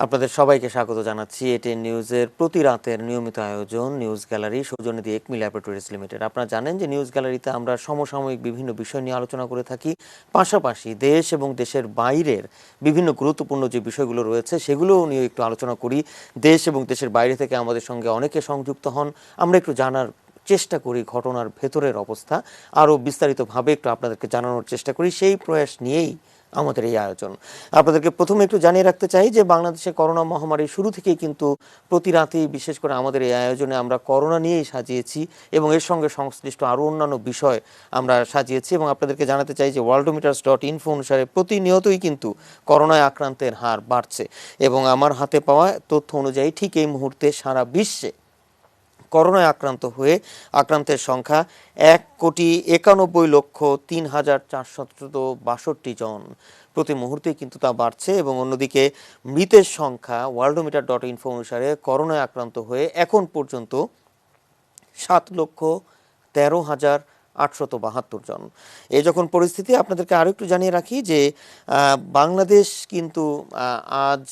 আপনাদের সবাইকে স্বাগত জানাচ্ছি এটিএন নিউজের প্রতি রাতের নিয়মিত আয়োজন নিউজ গ্যালারি সৌজন্যে দিয়ে একমি ল্যাবরেটরিজ লিমিটেড। আপনারা জানেন যে নিউজ গ্যালারিতে আমরা সমসাময়িক বিভিন্ন বিষয় নিয়ে আলোচনা করে থাকি, পাশাপাশি দেশ এবং দেশের বাইরের বিভিন্ন গুরুত্বপূর্ণ যে বিষয়গুলো রয়েছে সেগুলোও নিয়ে একটু আলোচনা করি। দেশ এবং দেশের বাইরে থেকে আমাদের সঙ্গে অনেকে সংযুক্ত হন, আমরা একটু জানার চেষ্টা করি ঘটনার ভেতরের অবস্থা, আরও বিস্তারিতভাবে একটু আপনাদেরকে জানানোর চেষ্টা করি। সেই প্রয়াস নিয়েই আমাদের এই আয়োজন। আপনাদেরকে প্রথমে একটু জানিয়ে রাখতে চাই যে বাংলাদেশে করোনা মহামারীর শুরু থেকেই কিন্তু প্রতি রাতেই বিশেষ করে আমাদের এই আয়োজনে আমরা করোনা নিয়েই সাজিয়েছি এবং এর সঙ্গে সংশ্লিষ্ট আরও অন্যান্য বিষয় আমরা সাজিয়েছি। এবং আপনাদেরকে জানাতে চাই যে worldometers.info অনুসারে প্রতিনিয়তই কিন্তু করোনায় আক্রান্তের হার বাড়ছে এবং আমার হাতে পাওয়া তথ্য অনুযায়ী ঠিক এই মুহূর্তে সারা বিশ্বে করোনায় আক্রান্তের সংখ্যা 1,91,03,462 জন প্রতি মুহূর্তেই কিন্তু তা বাড়ছে। এবং অন্যদিকে মৃতের সংখ্যা worldometer.info অনুসারে করোনায় আক্রান্ত হয়ে এখন পর্যন্ত 7,13,872 জন। এই যখন পরিস্থিতি, আপনাদেরকে আরও একটু জানিয়ে রাখি যে বাংলাদেশ কিন্তু আজ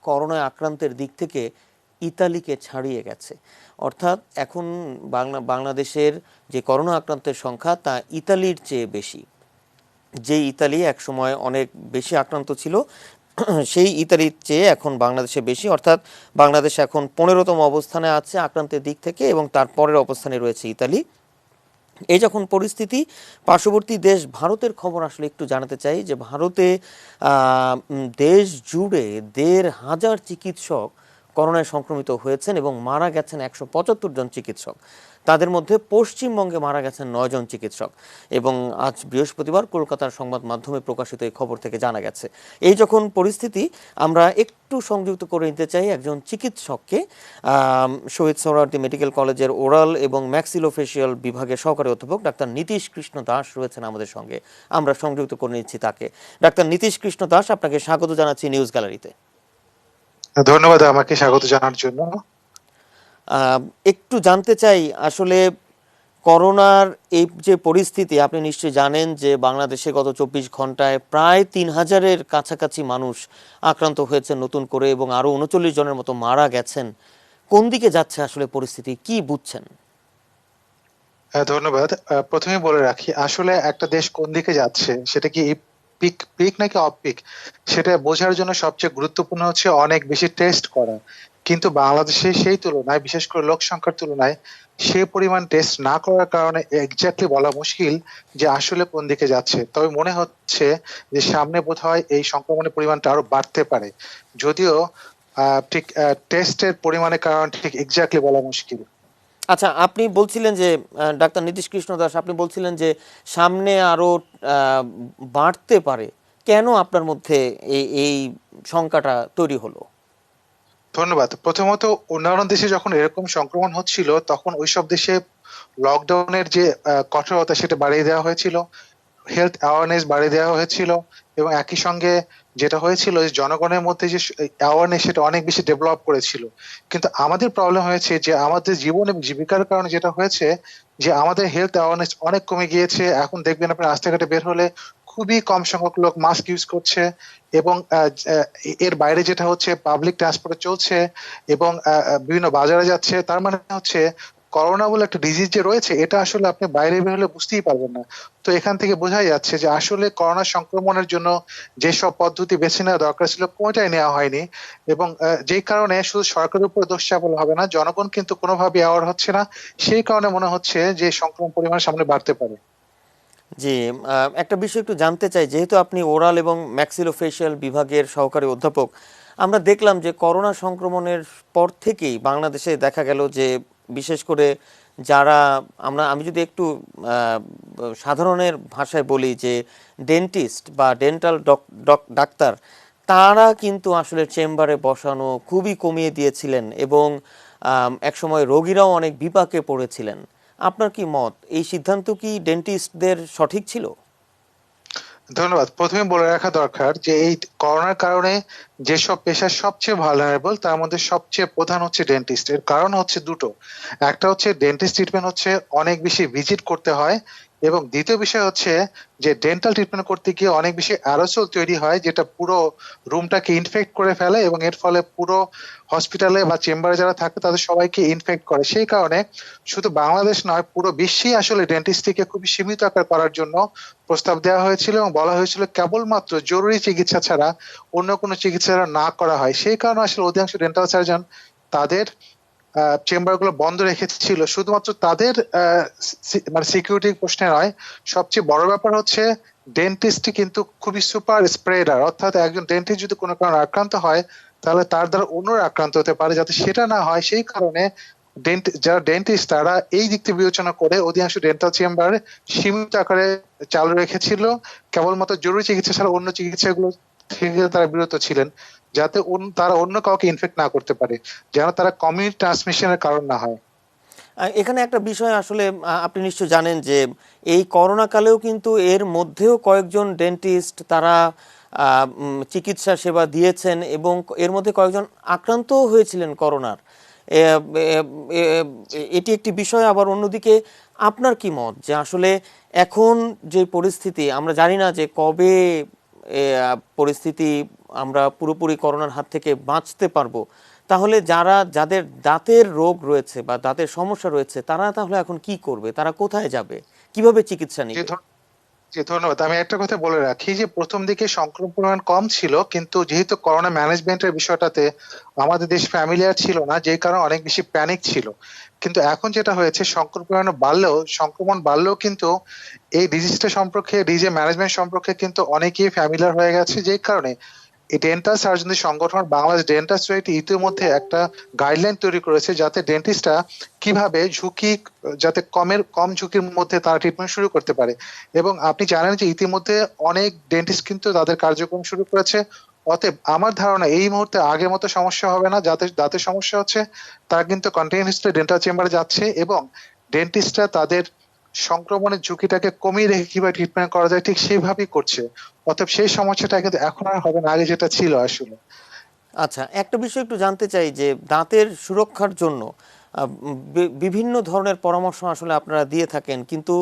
করোনায় আক্রান্তের দিক থেকে ইতালিকে ছাড়িয়ে গেছে। অর্থাৎ এখন বাংলাদেশের যে করোনা আক্রান্তের সংখ্যা তা ইতালির চেয়ে বেশি। যে ইতালি একসময় অনেক বেশি আক্রান্ত ছিল সেই ইতালির চেয়ে এখন বাংলাদেশে বেশি, অর্থাৎ বাংলাদেশ এখন 15তম অবস্থানে আছে আক্রান্তের দিক থেকে এবং তার পরের অবস্থানে রয়েছে ইতালি। এই যখন পরিস্থিতি, পার্শ্ববর্তী দেশ ভারতের খবর আসলে একটু জানাতে চাই যে ভারতে দেশ জুড়ে 1,500 চিকিৎসক করোনায় সংক্রমিত হয়েছেন এবং মারা গেছেন 175 জন চিকিৎসক। তাদের মধ্যে পশ্চিমবঙ্গে মারা গেছেন 9 জন চিকিৎসক এবং আজ বৃহস্পতিবার কলকাতার সংবাদ মাধ্যমে প্রকাশিত এই খবর থেকে জানা গেছে। এই যখন পরিস্থিতি, আমরা একটু সংযুক্ত করে নিতে চাই একজন চিকিৎসককে। শহীদ সোহরাওয়ার্দী মেডিকেল কলেজের ওরাল এবং ম্যাক্সিলোফেশিয়াল বিভাগের সহকারী অধ্যাপক ডাক্তার নীতিশ কৃষ্ণ দাস রয়েছেন আমাদের সঙ্গে, আমরা সংযুক্ত করে নিচ্ছি তাকে। ডাক্তার নীতিশ কৃষ্ণ দাস, আপনাকে স্বাগত জানাচ্ছি নিউজ গ্যালারিতে। ধন্যবাদ আমাকে স্বাগত জানার জন্য। একটু জানতে চাই আসলে করোনার এই যে পরিস্থিতি, আপনি নিশ্চয়ই জানেন যে বাংলাদেশে গত 24 ঘন্টায় প্রায় 3,000-এর কাছাকাছি মানুষ আক্রান্ত হয়েছে নতুন করে এবং আরও 39 জনের মতো মারা গেছেন। কোন দিকে যাচ্ছে আসলে পরিস্থিতি, কি বুঝছেন? ধন্যবাদ। প্রথমে বলে রাখি, আসলে একটা দেশ কোন দিকে যাচ্ছে সেটা কি পিক পিক নাকি অফ পিক সেটা বোঝার জন্য সবচেয়ে গুরুত্বপূর্ণ হচ্ছে অনেক বেশি টেস্ট করা। কিন্তু বাংলাদেশে সেই তুলনায়, বিশেষ করে লোক সংখ্যার তুলনায় সে পরিমাণ টেস্ট না করার কারণে এক্স্যাক্টলি বলা মুশকিল যে আসলে কোন দিকে যাচ্ছে। তবে মনে হচ্ছে যে সামনে বোধহয় এই সংক্রমণের পরিমাণটা আরো বাড়তে পারে, যদিও ঠিক টেস্টের পরিমাণের কারণ ঠিক এক্স্যাক্টলি বলা মুশকিল। আচ্ছা, আপনি বলছিলেন যে ডাক্তার নীতিশ কৃষ্ণ দাস, আপনি বলছিলেন যে সামনে আরো বাড়তে পারে। কেন আপনার মধ্যে এই শঙ্কাটা তৈরি হলো? ধন্যবাদ। প্রথমত, অন্যান্য দেশে যখন এরকম সংক্রমণ হচ্ছিল তখন ওইসব দেশে লকডাউনের যে কঠোরতা সেটা বাড়িয়ে দেওয়া হয়েছিল, হেলথ অ্যাওয়ারনেস বাড়িয়ে দেওয়া হয়েছিল এবং একই সঙ্গে যেটা হয়েছিল যে জনগণের মধ্যে যে অ্যাওয়ারনেস সেটা অনেক বেশি ডেভেলপ করেছিল। কিন্তু আমাদের প্রবলেম হয়েছে যে আমাদের জীবন এবং জীবিকার কারণে যেটা হয়েছে যে আমাদের হেলথ অ্যাওয়ারনেস অনেক কমে গিয়েছে। এখন দেখবেন আপনি রাস্তাঘাটে বের হলে খুবই কম সংখ্যক লোক মাস্ক ইউজ করছে এবং এর বাইরে যেটা হচ্ছে পাবলিক ট্রান্সপোর্টে চলছে এবং বিভিন্ন বাজারে যাচ্ছে। তার মানে হচ্ছে করোনা বলে একটা ডিজিজ যে রয়েছে এটা আসলে আপনি বাইরে বের হলে বুঝতেই পারবেন না। তো এখান থেকে বোঝাই যাচ্ছে যে আসলে করোনা সংক্রমণের জন্য যেসব পদ্ধতি বেছে নেওয়া দরকার ছিল কোনোটাই নেওয়া হয়নি এবং যেই কারণে শুধু সরকারের উপর দোষ চাপানো হবে না, জনগণ কিন্তু কোনোভাবে অ্যাওয়ার হচ্ছে না। সেই কারণে মনে হচ্ছে যে সংক্রমণ পরিমাণ সামনে বাড়তে পারে। জি, একটা বিষয় একটু জানতে চাই, যেহেতু আপনি ওরাল এবং ম্যাক্সিলোফেশিয়াল বিভাগের সহকারী অধ্যাপক, আমরা দেখলাম যে করোনা সংক্রমণের পর থেকেই বাংলাদেশে দেখা গেল যে বিশেষ করে যারা আমি যদি একটু সাধারণের ভাষায় বলি যে ডেন্টিস্ট বা ডেন্টাল ডাক্তার, তারা কিন্তু আসলে চেম্বারে বসানো খুবই কমিয়ে দিয়েছিলেন এবং একসময় রোগীরাও অনেক বিপাকে পড়েছিলেন। আপনার কি মত, এই সিদ্ধান্ত কি ডেন্টিস্টদের সঠিক ছিল? ধন্যবাদ। প্রথমে বলে রাখা দরকার যে এই করোনার কারণে যেসব পেশা সবচেয়ে ভালনারেবল তার মধ্যে সবচেয়ে প্রধান হচ্ছে ডেন্টিস্ট। এর কারণ হচ্ছে দুটো। একটা হচ্ছে ডেন্টিস্ট ট্রিটমেন্ট হচ্ছে অনেক বেশি ভিজিট করতে হয়, এবং দ্বিতীয় বিষয় হচ্ছে যে ডেন্টাল ট্রিটমেন্ট করতে গিয়ে অনেক বেশি অ্যারোসল তৈরি হয়, যেটা পুরো রুমটাকে ইনফেক্ট করে ফেলে এবং এর ফলে পুরো হসপিটালে বা চেম্বারে যারা থাকে তাদের সবাইকে ইনফেক্ট করে। সেই কারণে শুধু বাংলাদেশ নয়, পুরো বিশ্বেই আসলে ডেন্টিস্ট্রিকে খুবই সীমিত আকার করার জন্য প্রস্তাব দেওয়া হয়েছিল এবং বলা হয়েছিল কেবলমাত্র জরুরি চিকিৎসা ছাড়া অন্য কোনো চিকিৎসা না করা হয়। সেই কারণে আসলে অধিকাংশ ডেন্টাল সার্জন তাদের চেম্বার গুলো বন্ধ রেখেছিল শুধুমাত্র তাদের মানে সিকিউরিটির প্রশ্নে নয়। সবচেয়ে বড় ব্যাপার হচ্ছে ডেন্টিস্ট কিন্তু খুবই সুপার স্প্রেডার, অর্থাৎ একজন ডেন্টিস্ট যদি কোনো কারণে আক্রান্ত হয় তাহলে তার দ্বারা অন্যরা আক্রান্ত হতে পারে। যাতে সেটা না হয় সেই কারণে যারা ডেন্টিস্ট তারা এই দিক থেকে বিবেচনা করে অধিকাংশ ডেন্টাল চেম্বার সীমিত আকারে চালু রেখেছিল, কেবলমাত্র জরুরি চিকিৎসা ছাড়া অন্য চিকিৎসাগুলো থেকে তারা বিরত ছিলেন, যাতে তারা অন্য কাউকে ইনফেক্ট না করতে পারে, যেন তারা কমিউনিটি ট্রান্সমিশনের কারণ না হয়। এখানে একটা বিষয় আসলে আপনি নিশ্চয় জানেন যে এই করোনা কালেও কিন্তু এর মধ্যেও কয়েকজন ডেন্টিস্ট তারা চিকিৎসা সেবা দিয়েছেন এবং এর মধ্যে কয়েকজন আক্রান্তও হয়েছিলেন করোনার। এটি একটি বিষয়। আবার অন্যদিকে আপনার কি মত যে আসলে এখন যে পরিস্থিতি, আমরা জানি না যে কবে পরিস্থিতি আমরা পুরোপুরি করোনার হাত থেকে বাঁচতে পারবো। তাহলে যাদের দাঁতের রোগ রয়েছে বা দাঁতের সমস্যা রয়েছে তারা তাহলে এখন কি করবে, তারা কোথায় যাবে, কিভাবে চিকিৎসা জি নিবে? জি, ধন্যবাদ। আমি একটা কথা বলে রাখি যে প্রথম দিকে সংক্রমণ পরিমাণ কম ছিল, কিন্তু যেহেতু করোনা ম্যানেজমেন্টের বিষয়টাতে আমাদের দেশ ফ্যামিলিয়ার ছিল না, যে কারণে অনেক বেশি প্যানিক ছিল। কিন্তু এখন যেটা হয়েছে, সংক্রমণ বাড়লেও কিন্তু এই ডিজিজটা সম্পর্কে, ডিজিজ ম্যানেজমেন্ট সম্পর্কে কিন্তু অনেকেই ফ্যামিলিয়ার হয়ে গেছে। যে কারণে এই ডেন্টাল সার্জনদের সংগঠন বাংলাদেশ ডেন্টাল সোসাইটি ইতিমধ্যে একটা গাইডলাইন তৈরি করেছে, যাতে ডেন্টিস্টরা কিভাবে যাতে কম ঝুঁকির মধ্যে তারা ট্রিটমেন্ট শুরু করতে পারে। এবং আপনি জানেন যে ইতিমধ্যে অনেক ডেন্টিস্ট কিন্তু তাদের কার্যক্রম শুরু করেছে। অতএব আমার ধারণা এই মুহূর্তে আগের মতো সমস্যা হবে না। যাদের দাঁতের সমস্যা হচ্ছে তারা কিন্তু কন্টিনিউয়াসলি ডেন্টাল চেম্বারে যাচ্ছে, এবং ডেন্টিস্টরা তাদের সংক্রমণের ঝুঁকিটাকে কমিয়ে রেখে কিভাবে ট্রিটমেন্ট করা যায় ঠিক সেইভাবেই করছে। অতএব সেই সমস্যাটা কিন্তু এখন আর হবে না, আগে যেটা ছিল আসলে। আচ্ছা, একটা বিষয় একটু জানতে চাই যে দাঁতের সুরক্ষার জন্য বিভিন্ন ধরনের পরামর্শ আসলে আপনারা দিয়ে থাকেন, কিন্তু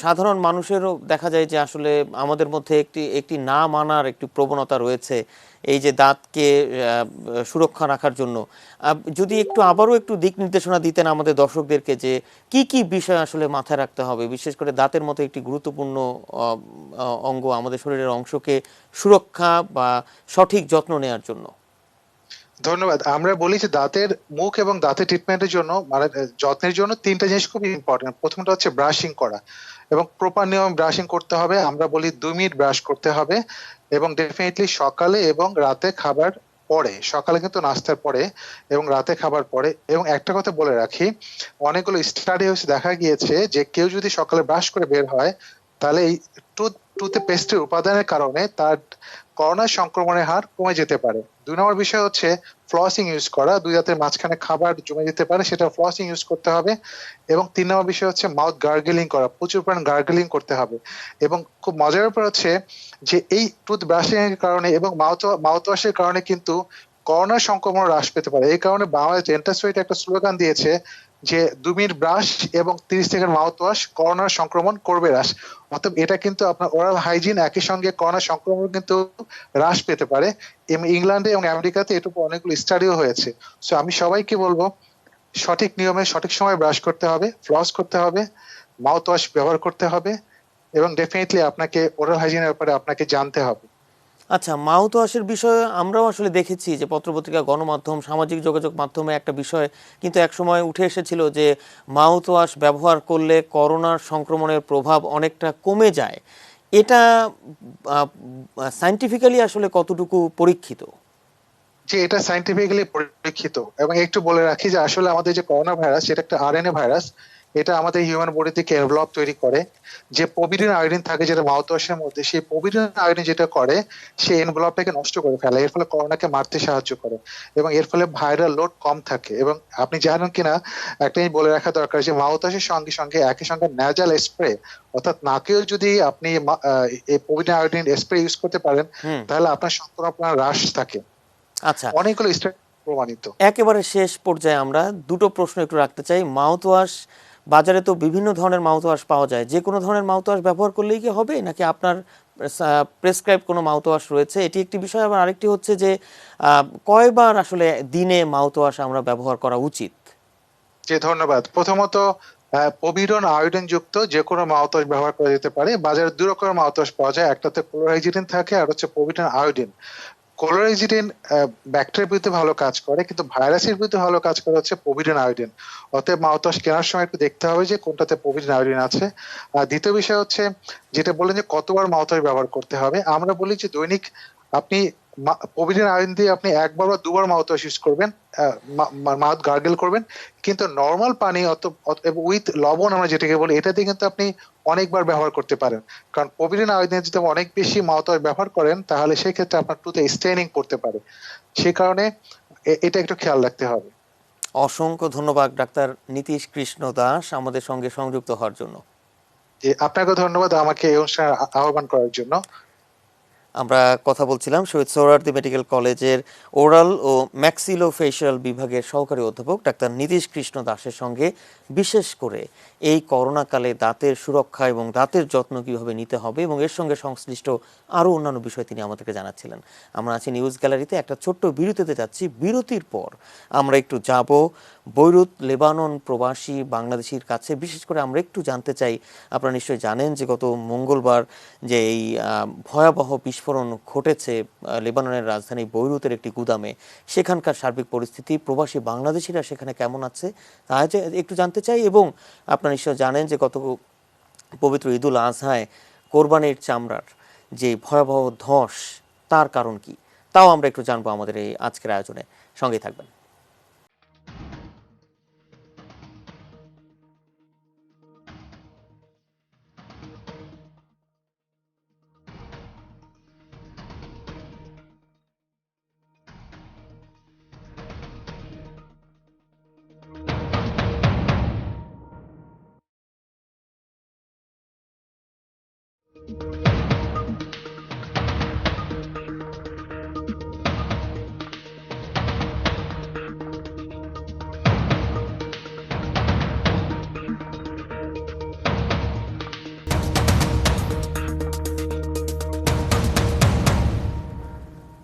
সাধারণ মানুষেরও দেখা যায় যে আসলে আমাদের মধ্যে একটি একটি না মানার একটি প্রবণতা রয়েছে এই যে দাঁতকে সুরক্ষা রাখার জন্য। যদি একটু আবারও একটু দিক নির্দেশনা দিতেন আমাদের দর্শকদেরকে যে কি কি বিষয় আসলে মাথায় রাখতে হবে, বিশেষ করে দাঁতের মতো একটি গুরুত্বপূর্ণ অঙ্গ, আমাদের শরীরের অংশকে সুরক্ষা বা সঠিক যত্ন নেওয়ার জন্য। ধন্যবাদ। আমরা বলি যে দাঁতের মুখ এবং দাঁতের ট্রিটমেন্টের জন্য, মানে যত্নের জন্য তিনটা জিনিস খুব ইম্পর্টেন্ট। প্রথমটা হচ্ছে ব্রাশিং করা, এবং প্রপার নিয়ম ব্রাশিং করতে হবে। আমরা বলি 2 মিনিট ব্রাশ করতে হবে, এবং ডেফিনেটলি সকালে এবং রাতে খাবার পরে। সকালে কিন্তু নাস্তার পরে এবং রাতে খাবার পরে। এবং একটা কথা বলে রাখি, অনেকগুলো স্টাডি হয়েছে, দেখা গিয়েছে যে কেউ যদি সকালে ব্রাশ করে বের হয় তাহলে এই টুথে পেস্টের উপাদানের কারণে তার করোনা সংক্রমণের হার কমে যেতে পারে। 2 নম্বর বিষয় হচ্ছে ফ্লসিং ইউজ করা। দুই দাঁতের মাঝখানে খাবার জমে যেতে পারে, সেটা ফ্লসিং ইউজ করতে হবে। এবং 3 নম্বর বিষয় হচ্ছে মাউথ গার্গেলিং করা, প্রচুর পরিমাণ গার্গেলিং করতে হবে। এবং খুব মজার ব্যাপার হচ্ছে যে এই টুথ ব্রাশিং এর কারণে এবং মাউথ ওয়াশের কারণে কিন্তু করোনা সংক্রমণ হ্রাস পেতে পারে। এই কারণে বাংলাদেশ ডেন্টাল সোসাইটি একটা স্লোগান দিয়েছে যে 2 মিনিট ব্রাশ এবং 30 সেকেন্ড মাউথ ওয়াশ করোনার সংক্রমণ করবে হ্রাস। অতএব এটা কিন্তু আপনার ওরাল হাইজিন, একই সঙ্গে করোনা সংক্রমণ কিন্তু হ্রাস পেতে পারে। ইংল্যান্ডে এবং আমেরিকাতে এটুকু অনেকগুলো স্টাডিও হয়েছে। সো আমি সবাইকে বলবো সঠিক নিয়মে সঠিক সময় ব্রাশ করতে হবে, ফ্লস করতে হবে, মাউথ ওয়াশ ব্যবহার করতে হবে, এবং ডেফিনেটলি আপনাকে ওরাল হাইজিনের ব্যাপারে আপনাকে জানতে হবে। আচ্ছা, মাউথ ওয়াশের বিষয়ে আমরাও আসলে দেখেছি যে পত্রপত্রিকা, গণমাধ্যম, সামাজিক যোগাযোগ মাধ্যমে একটা বিষয় কিন্তু একসময় উঠে এসেছিল যে মাউথ ওয়াশ ব্যবহার করলে করোনার সংক্রমণের প্রভাব অনেকটা কমে যায়। এটা সায়েন্টিফিক্যালি আসলে কতটুকু পরীক্ষিত? যে এটা সাইন্টিফিক্যালি পরীক্ষিত। এবং একটু বলে রাখি যে আসলে আমাদের যে করোনা ভাইরাস, সেটা একটা আরএনএ ভাইরাস। এটা আমাদের হিউম্যান বডি থেকে এনভেলপ তৈরি করে। যে পভিডিন আয়োডিন থাকে যেটা মাউথওয়াশের মধ্যে, সেই পভিডিন আয়োডিন যেটা করে, সেই এনভেলপটাকে নষ্ট করে ফেলে, এর ফলে করোনাকে মারতে সাহায্য করে এবং এর ফলে ভাইরাল লোড কম থাকে। এবং আপনি জানেন কিনা, একটা জিনিস বলে রাখা দরকার যে মাউথওয়াশের সঙ্গে সঙ্গে একই সঙ্গে ন্যাজাল স্প্রে, অর্থাৎ নাকেও যদি আপনি এই পভিডিন আয়োডিন স্প্রে ইউজ করতে পারেন, হুম। তাহলে আপনার সংক্রমণ হ্রাস থাকে। আচ্ছা, অনেকগুলো স্টাডি প্রমাণিত। একেবারে শেষ পর্যায়ে আমরা দুটো প্রশ্ন একটু রাখতে চাই। মাউথ ওয়াশ, বাজারে তো বিভিন্ন ধরনের মাউথ ওয়াশ পাওয়া যায়, যে কোনো ধরনের মাউথ ওয়াশ ব্যবহার করলেই কি হবে, নাকি আপনার প্রেসক্রাইব কোনো মাউথ ওয়াশ রয়েছে? এটি একটি বিষয়। আবার আরেকটি হচ্ছে যে কয়বার আসলে দিনে মাউথ ওয়াশ আমরা ব্যবহার করা উচিত? জি, ধন্যবাদ। প্রথমত, পভিডন আয়োডিন যুক্ত যে কোনো মাউথওয়াশ ব্যবহার করা যেতে পারে। বাজারে দুই রকমের মাউথওয়াশ পাওয়া যায়, একটাতে ক্লোরহাইজিডিন থাকে আর হচ্ছে পভিডন আয়োডিন। ক্লোরহাইজিডিন ব্যাকটেরিয়ার বিরুদ্ধে ভালো কাজ করে, কিন্তু ভাইরাসের বিরুদ্ধে ভালো কাজ করে হচ্ছে পভিডন আয়োডিন। অতএব মাউথওয়াশ কেনার সময় একটু দেখতে হবে যে কোনটাতে পভিডন আয়োডিন আছে। আর দ্বিতীয় বিষয় হচ্ছে, যেটা বললেন যে কতবার মাউথওয়াশ ব্যবহার করতে হবে, আমরা বলি যে দৈনিক আপনি পভিডন আয়োডিন দিয়ে আপনি একবার বা দুবার মাউথওয়াশ ইউজ করবেন, মাউথ গার্গেল করবেন। কিন্তু নর্মাল পানি উইথ লবণ আমরা যেটাকে বলি, এটা দিয়ে কিন্তু আপনি অনেকবার ব্যবহার করতে পারেন। কারণ পভিডন আয়োডিন যদি অনেক বেশি মাউথওয়াশ ব্যবহার করেন, তাহলে সেক্ষেত্রে আপনার টুথে স্টেনিং করতে পারে। সে কারণে এটা একটু খেয়াল রাখতে হবে। অসংখ্য ধন্যবাদ ডাক্তার নীতিশ কৃষ্ণ দাস আমাদের সঙ্গে সংযুক্ত হওয়ার জন্য। যে আপনাকে ধন্যবাদ আমাকে এই অনুষ্ঠানে আহ্বান করার জন্য। আমরা কথা বলছিলাম শহীদ সোহরাওয়ার্দী মেডিকেল কলেজের ওরাল ও ম্যাক্সিলোফেশিয়াল বিভাগের সহকারী অধ্যাপক ডাক্তার নীতিশ কৃষ্ণ দাসের সঙ্গে, বিশেষ করে এই করোনাকালে দাঁতের সুরক্ষা এবং দাঁতের যত্ন কীভাবে নিতে হবে এবং এর সঙ্গে সংশ্লিষ্ট আরও অন্যান্য বিষয় তিনি আমাদেরকে জানাচ্ছিলেন। আমরা আছি নিউজ গ্যালারিতে, একটা ছোট্ট বিরতিতে যাচ্ছি। বিরতির পর আমরা একটু যাব বৈরুত লেবানন প্রবাসী বাংলাদেশির কাছে। বিশেষ করে আমরা একটু জানতে চাই, আপনারা নিশ্চয়ই জানেন যে গত মঙ্গলবার যে এই ভয়াবহ বিস্ফোরণ ঘটেছে লেবাননের রাজধানী বৈরুতের একটি গুদামে, সেখানকার সার্বিক পরিস্থিতি, প্রবাসী বাংলাদেশিরা সেখানে কেমন আছে তা একটু জানতে চাই। এবং আপনারা নিশ্চয় জানেন যে গত পবিত্র ঈদুল আজহায় কোরবানির চামড়ার যে ভয়াবহ ধস, তার কারণ কি, তাও আমরা একটু জানবো আমাদের এই আজকের আয়োজনে। সঙ্গেই থাকবেন।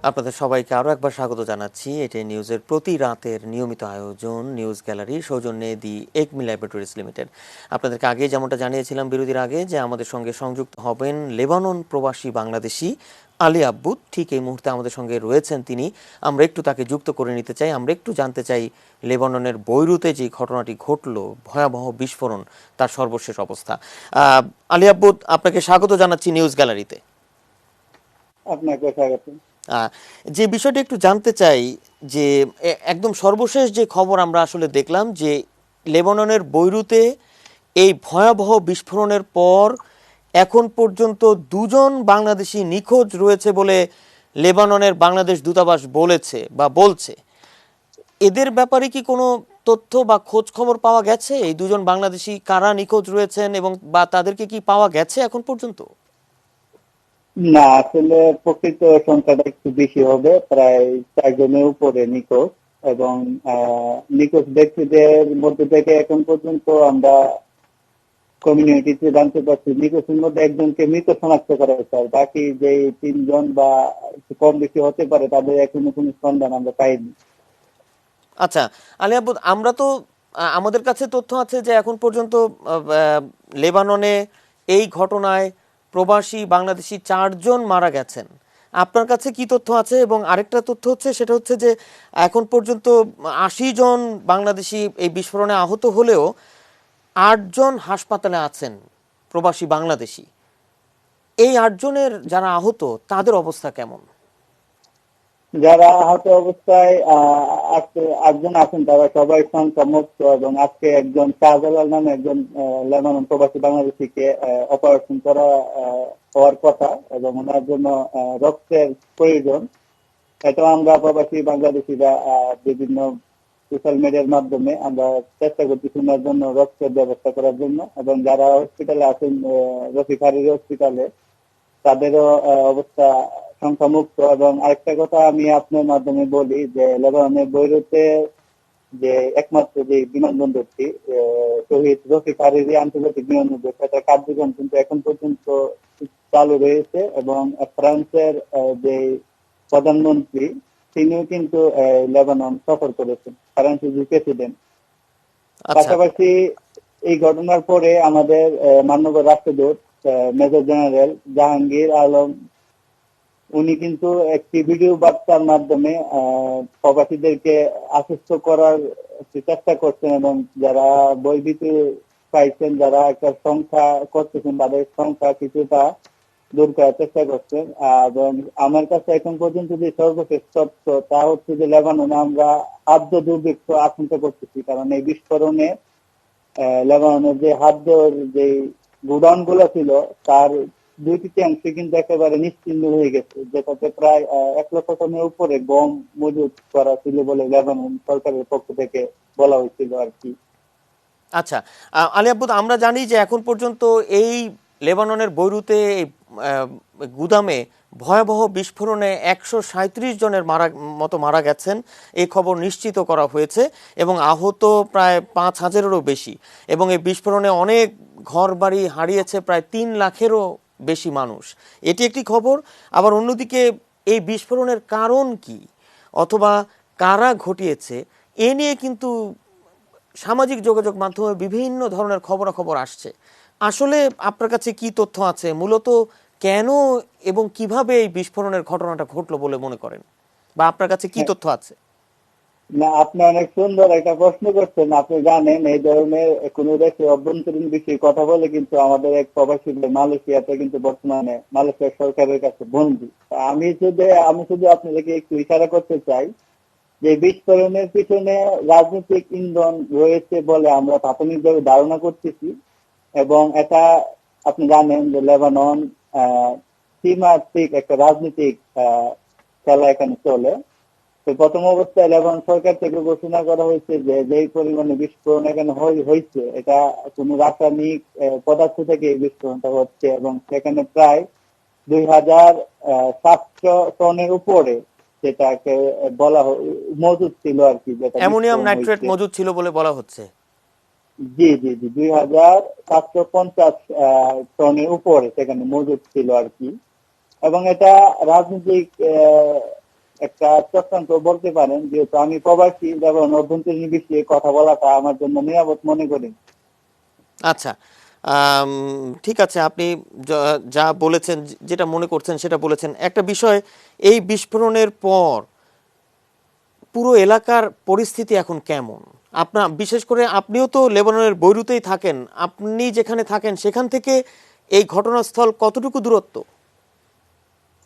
আপনাদের সবাইকে আরও একবার স্বাগত জানাচ্ছি। এটি নিউজের প্রতি রাতের নিয়মিত আয়োজন নিউজ গ্যালারি, সৌজন্যে দি একমি ল্যাবরেটরিজ লিমিটেড। আপনাদেরকে আগে যেমনটা জানিয়েছিলাম বিরতির আগে, যে আমাদের সঙ্গে সংযুক্ত হবেন লেবানন প্রবাসী বাংলাদেশি আলী আব্বুদ। ঠিক এই মুহূর্তে আমাদের সঙ্গে রয়েছেন তিনি। আমরা একটু তাকে যুক্ত করে নিতে চাই। আমরা একটু জানতে চাই লেবাননের বৈরুতে যে ঘটনাটি ঘটল, ভয়াবহ বিস্ফোরণ, তার সর্বশেষ অবস্থা। আলী আব্বুদ, আপনাকে স্বাগত জানাচ্ছি নিউজ গ্যালারিতে। আপনাকে স্বাগত। যে বিষয়টি একটু জানতে চাই, যে একদম সর্বশেষ যে খবর আমরা আসলে দেখলাম, যে লেবাননের বৈরুতে এই ভয়াবহ বিস্ফোরণের পর এখন পর্যন্ত দুজন বাংলাদেশি নিখোঁজ রয়েছে বলে লেবাননের বাংলাদেশ দূতাবাস বলেছে বা বলছে। এদের ব্যাপারে কি কোনো তথ্য বা খোঁজ খবর পাওয়া গেছে? এই দুজন বাংলাদেশি কারা নিখোঁজ রয়েছেন এবং বা তাদেরকে কি পাওয়া গেছে এখন পর্যন্ত? না, আসলে প্রকৃত সংখ্যাটা একটু বেশি হবে, প্রায় 4 জনের উপরে নিখোঁজ। এবং নিখোঁজ ব্যক্তিদের মধ্যে থেকে এখন পর্যন্ত আমরা কমিউনিটিতে জানতে পারছি নিখোঁজের মধ্যে একজনকে মৃত শনাক্ত করা হয়েছে, আর বাকি যে 3 জন বা একটু কম বেশি হতে পারে তাদের এখনো কোনো সন্ধান আমরা পাইনি। আচ্ছা আলী আব্বুদ, আমরা তো আমাদের কাছে তথ্য আছে যে এখন পর্যন্ত লেবাননে এই ঘটনায় প্রবাসী বাংলাদেশি 4 জন মারা গেছেন। আপনার কাছে কি তথ্য আছে? এবং আরেকটা তথ্য হচ্ছে, সেটা হচ্ছে যে এখন পর্যন্ত 80 জন বাংলাদেশি এই বিস্ফোরণে আহত হলেও 8 জন হাসপাতালে আছেন প্রবাসী বাংলাদেশি। এই 8 জনের যারা আহত, তাদের অবস্থা কেমন? যারা আহত অবস্থায় একজন আছেন, তারা সবাই সংক্রামুক্ত, এবং আজকে একজন শাহজালাল নামে একজন লেবানন প্রবাসী বাংলাদেশিকে অপারেশন করা হওয়ার কথা, এবং ওনার জন্য রক্তের প্রয়োজন। এটা আমরা প্রবাসী বাংলাদেশিরা বিভিন্ন সোশ্যাল মিডিয়ার মাধ্যমে আমরা চেষ্টা করতেছি ওনার জন্য রক্তের ব্যবস্থা করার জন্য। এবং যারা হসপিটালে আছেন, রফিক হারিরি হসপিটালে, তাদেরও অবস্থা সংখ্যামুক্ত। এবং আরেকটা কথা আমি আপনার মাধ্যমে বলি যে লেবাননের বৈরুতে যে একমাত্র যে বিমানবন্দরটি, শহীদ রফিক হারিরি আন্তর্জাতিক বিমানবন্দর, সেটার কার্যক্রম কিন্তু এখন পর্যন্ত চালু রয়েছে। এবং ফ্রান্সের যে প্রধানমন্ত্রী, তিনিও কিন্তু লেবানন সফর করেছেন, ফ্রান্সের যে প্রেসিডেন্ট। আচ্ছা পাশাপাশি এই ঘটনার পরে আমাদের মাননীয় রাষ্ট্রদূত মেজর জেনারেল জাহাঙ্গীর আলম, উনি কিন্তু একটি ভিডিও বার্তার মাধ্যমে প্রবাসীদেরকে আশ্বস্ত করার চেষ্টা করছেন, এবং যারা বইভিত্তি পাইছেন, যারা একটা সংখ্যা করতেছেন, তাদের সংখ্যা কিছুটা দূর করার চেষ্টা করছেন। এবং আমার কাছে এখন পর্যন্ত যে সর্বশেষ তথ্য, তা হচ্ছে যে লেবাননে আমরা খাদ্য দুর্ভিক্ষ আশঙ্কা করতেছি, কারণ এই বিস্ফোরণে লেবাননের যে খাদ্যর যে গোডাউন গুলো ছিল, তার 2/3 কিন্তু একেবারে নিশ্চিহ্ন হয়ে গেছে, যেটাতে প্রায় 1 লক্ষ টনের উপরে গম মজুত করা ছিল বলে লেবানন সরকারের পক্ষ থেকে বলা হয়েছিল আর কি। আচ্ছা আলী আব্বুদ, আমরা জানি যে এখন পর্যন্ত এই লেবাননের বৈরুতে আহ, গুদামে ভয়াবহ বিস্ফোরণে 137 জনের মতো মারা গেছেন, এই খবর নিশ্চিত করা হয়েছে, এবং আহত প্রায় 5,000-এরও বেশি। এবং এই বিস্ফোরণে অনেক ঘরবাড়ি হারিয়েছে প্রায় 3 লাখেরও বেশি মানুষ। এটি একটি খবর। আবার অন্যদিকে এই বিস্ফোরণের কারণ কি অথবা কারা ঘটিয়েছে, এ নিয়ে কিন্তু সামাজিক যোগাযোগ মাধ্যমে বিভিন্ন ধরনের খবরাখবর আসছে। আসলে আপনার কাছে কি তথ্য আছে, মূলত কেন এবং কিভাবে এই বিস্ফোরণের ঘটনাটা ঘটলো বলে মনে করেন, বা আপনার কাছে কি তথ্য আছে? না, আপনি অনেক সুন্দর একটা প্রশ্ন করছেন। আপনি জানেন, এই ধরনের কোন দেশের অভ্যন্তরীণ বিষয়ে কথা বলে কিন্তু আমাদের এক প্রবাসী ভাই মালয়েশিয়াতে কিন্তু বর্তমানে মালয়েশিয়া সরকারের কাছে বন্দী। আমি শুধু আপনাদেরকে একটু ইশারা করতে চাই যে বিস্ফোরণের পিছনে রাজনৈতিক ইন্ধন রয়েছে বলে আমরা প্রাথমিকভাবে ধারণা করতেছি। এবং এটা আপনি জানেন যে লেবানন ত্রিমাত্রিক একটা রাজনৈতিক খেলা এখানে চলে। তো প্রথম অবস্থায় লেবানন সরকার থেকে ঘোষণা করা হয়েছে যে যেই পরিমাণে বিস্ফোরণ এখানে হয়েছে, এটা কোন রাসায়নিক পদার্থ থেকে এই বিস্ফোরণটা হচ্ছে, এবং সেখানে প্রায় 2,700 টনের উপরে সেটাকে মজুদ ছিল আর কি, যেটা অ্যামোনিয়াম বিস্ফোরণ নাইট্রেট হয়েছে। মজুদ ছিল বলে বলা হচ্ছে। জি জি জি 2,750 টনের উপরে সেখানে মজুদ ছিল আর কি। এবং এটা রাজনৈতিক একটা চক্রান্ত বলতে পারেন, যেহেতু আমি প্রবাসী, যেমন অভ্যন্তরীণ বিষয়ে কথা বলাটা আমার জন্য নিরাপদ মনে করি। আচ্ছা ঠিক আছে, আপনি যা বলেছেন, যেটা মনে করছেন সেটা বলেছেন। একটা বিষয়, এই বিস্ফোরণের পর পুরো এলাকার পরিস্থিতি এখন কেমন? আপনার, বিশেষ করে আপনিও তো লেবাননের বৈরুতেই থাকেন, আপনি যেখানে থাকেন সেখান থেকে এই ঘটনাস্থল কতটুকু দূরত্ব?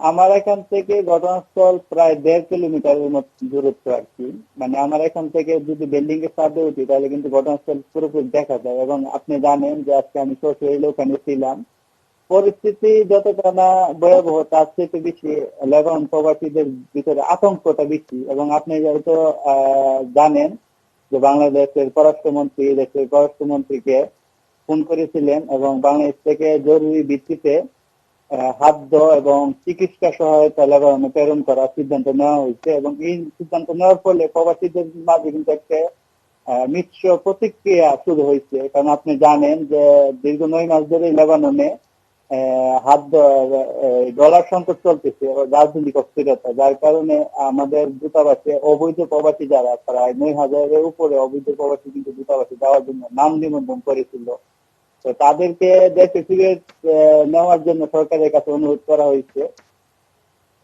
আমার এখান থেকে ঘটনাস্থল প্রায় 1.5 কিলোমিটারের মতো দূরত্ব আর কি। মানে আমার এখান থেকে যদি বিল্ডিং এর ছাদে উঠি, তাহলে কিন্তু ঘটনাস্থল পুরোপুরি দেখা যায়। এবং আপনি জানেন যে আজকে আমি সশরীরে ওখানে ছিলাম। পরিস্থিতি যতটা না ভয়াবহ, তার চেয়ে বেশি লেবানন প্রবাসীদের ভিতরে আতঙ্কটা বেশি। এবং আপনি যেহেতু জানেন যে দেশের পররাষ্ট্রমন্ত্রীকে ফোন করেছিলেন, এবং বাংলাদেশ থেকে জরুরি ভিত্তিতে খাদ্য এবং চিকিৎসা সহায়তা লেবাননে প্রেরণ করার সিদ্ধান্ত নেওয়া হয়েছে। এবং এই সিদ্ধান্ত নেওয়ার ফলে প্রবাসীদের মাঝে কিন্তু একটা মিশ্র প্রতিক্রিয়া শুরু হয়েছে। কারণ আপনি জানেন যে দীর্ঘ 9 মাস ধরে লেবাননে ডলার সংকট চলতেছে, রাজনৈতিক অস্থিরতা, যার কারণে আমাদের দূতাবাসে অবৈধ প্রবাসী যারা, প্রায় 9,000-এর উপরে অবৈধ প্রবাসী কিন্তু দূতাবাসে যাওয়ার জন্য নাম নিবন্ধন করেছিল। তো তাদেরকে দেশে ফিরে নেওয়ার জন্য সরকারের কাছে অনুরোধ করা হয়েছে।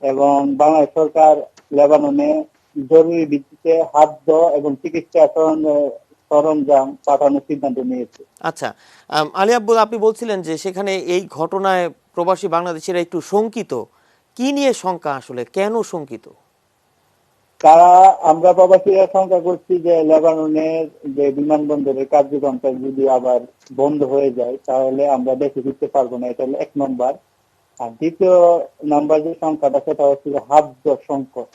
এবং বাংলাদেশ সরকার লেবাননে জরুরি ভিত্তিতে খাদ্য এবং চিকিৎসা সরঞ্জাম পাঠানোর সিদ্ধান্ত নিয়েছে। আচ্ছা আলী আব্বুল, আপনি বলছিলেন যে সেখানে এই ঘটনায় প্রবাসী বাংলাদেশিরা একটু শঙ্কিত। কি নিয়ে শঙ্কা, আসলে কেন শঙ্কিত? তারা আমরা প্রবাসীরা শঙ্কা করছি যে লেবাননের যে বিমানবন্দরের কার্যক্রমটা যদি আবার বন্ধ হয়ে যায় তাহলে আমরা দেশে ফিরতে পারবো না, এটা হলো 1 নম্বর। আর দ্বিতীয় নাম্বার যে সংখ্যাটা সেটা হচ্ছে যে খাদ্য সংকট,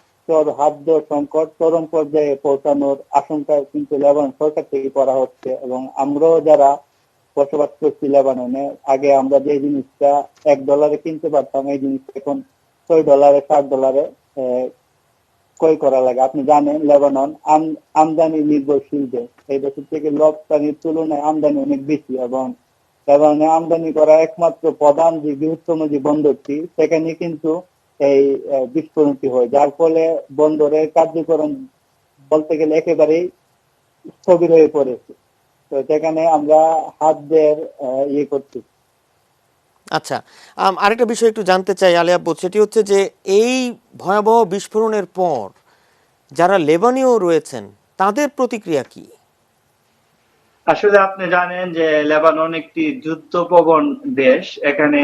খাদ্য সংকট চরম পর্যায়ে পৌঁছানোর আশঙ্কা কিন্তু লেবানন সরকার থেকে করা হচ্ছে। এবং আমরাও যারা বসবাস করছি লেবাননে, আগে আমরা যে জিনিসটা $1 কিনতে পারতাম এই জিনিসটা এখন $6 $7 ক্রয় করা লাগে। আপনি জানেন লেবানন আমদানি নির্ভরশীল দেশ, এই দেশের থেকে রপ্তানির তুলনায় আমদানি অনেক বেশি, এবং লেবাননে আমদানি করা একমাত্র প্রধান যে বৃহত্তম যে বন্দরটি সেখানে কিন্তু এই বিস্ফোরণটি হয়, যার ফলে বন্দরের কার্যক্রম বলতে গেলে একেবারেই স্থবির হয়ে পড়েছে। তো সেখানে আমরা হাতদের ইয়ে করছি। আচ্ছা, আরেকটা বিষয় একটু জানতে চাই আলী আব্বু, সেটি হচ্ছে যে এই ভয়াবহ বিস্ফোরণের পর যারা লেবানীয় রয়েছেন তাদের প্রতিক্রিয়া কি? আসলে আপনি জানেন যে লেবানন একটি যুদ্ধপ্রবণ দেশ, এখানে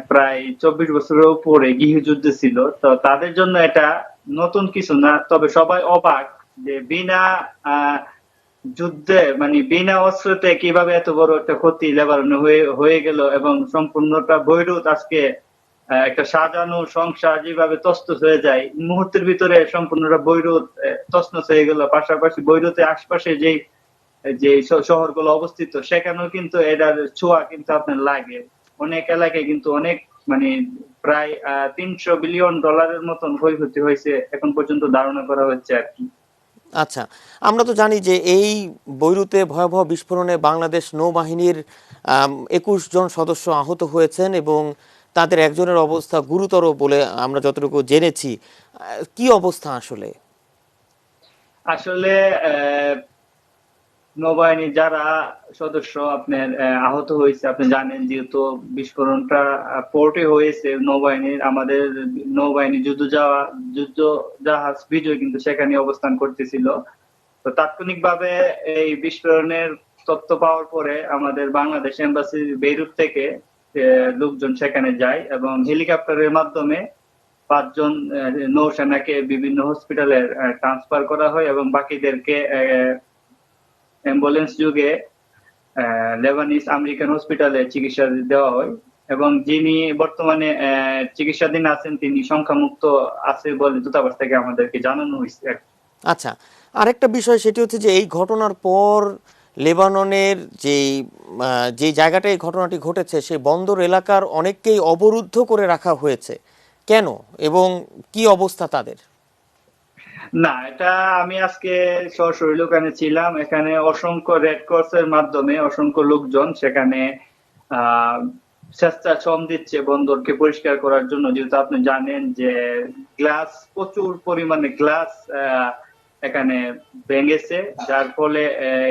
প্রায় 24 বছরের উপরে গৃহযুদ্ধ ছিল। তো তাদের জন্য এটা নতুন কিছু না, তবে সবাই অবাক যে বিনা যুদ্ধে মানে বিনা অস্ত্রতে কিভাবে এত বড় একটা ক্ষতি লেবাননে হয়ে গেল, এবং সম্পূর্ণটা বৈরুত আজকে একটা সাজানো সংসার যেভাবে তছনছ হয়ে যায় মুহূর্তের ভিতরে সম্পূর্ণটা বৈরুত তছনছ হয়ে গেল। পাশাপাশি বৈরুতের আশপাশে যে শহরগুলো অবস্থিত সেখানেও কিন্তু এটার ছোঁয়া কিন্তু আপনার লাগে। অনেক এলাকায় কিন্তু অনেক মানে প্রায় $300 বিলিয়ন মতন ক্ষয়ক্ষতি হয়েছে এখন পর্যন্ত ধারণা করা হচ্ছে আর কি। আচ্ছা, আমরা তো জানি যে এই বৈরুতে ভয়াবহ বিস্ফোরণে বাংলাদেশ নৌবাহিনীর 21 জন সদস্য আহত হয়েছেন এবং তাদের একজনের অবস্থা গুরুতর বলে আমরা যতটুকু জেনেছি। কি অবস্থা আসলে? আসলে নৌবাহিনীর যারা সদস্য আপনার আহত হয়েছে, আপনি জানেন যেহেতু বিস্ফোরণটা পোর্টে হয়েছে, আমাদের নৌবাহিনী যুদ্ধ জাহাজ বিজয় কিন্তু সেখানে অবস্থান করতেছিল। তো তাৎক্ষণিকভাবে এই বিস্ফোরণের তথ্য পাওয়ার পরে আমাদের বাংলাদেশ এম্বাসি বেইরুত থেকে লোকজন সেখানে যায় এবং হেলিকপ্টারের মাধ্যমে 5 জন নৌসেনাকে বিভিন্ন হসপিটালে ট্রান্সফার করা হয় এবং বাকিদেরকে অ্যাম্বুলেন্স যুগে লেবানিজ আমেরিকান হসপিটালে চিকিৎসা দেওয়া হয় এবং যিনি বর্তমানে চিকিৎসাধীন আছেন তিনি সংখ্যামুক্ত আছে বলে দূতাবাস থেকে আমাদেরকে জানানো হয়েছে। আচ্ছা, আরেকটা বিষয় সেটি হচ্ছে যে এই ঘটনার পর লেবাননের যে জায়গাটায় এই ঘটনাটি ঘটেছে সেই বন্দর এলাকার অনেককেই অবরুদ্ধ করে রাখা হয়েছে, কেন এবং কি অবস্থা তাদের? না, এটা আমি আজকে সরাসরি ওখানে ছিলাম। এখানে অসংখ্য রেড ক্রসের মাধ্যমে অসংখ্য লোকজন সেখানে স্বেচ্ছাশ্রম দিচ্ছে বন্দরকে পরিষ্কার করার জন্য, যেহেতু আপনি জানেন যে প্রচুর পরিমাণে গ্লাস এখানে ভেঙেছে, যার ফলে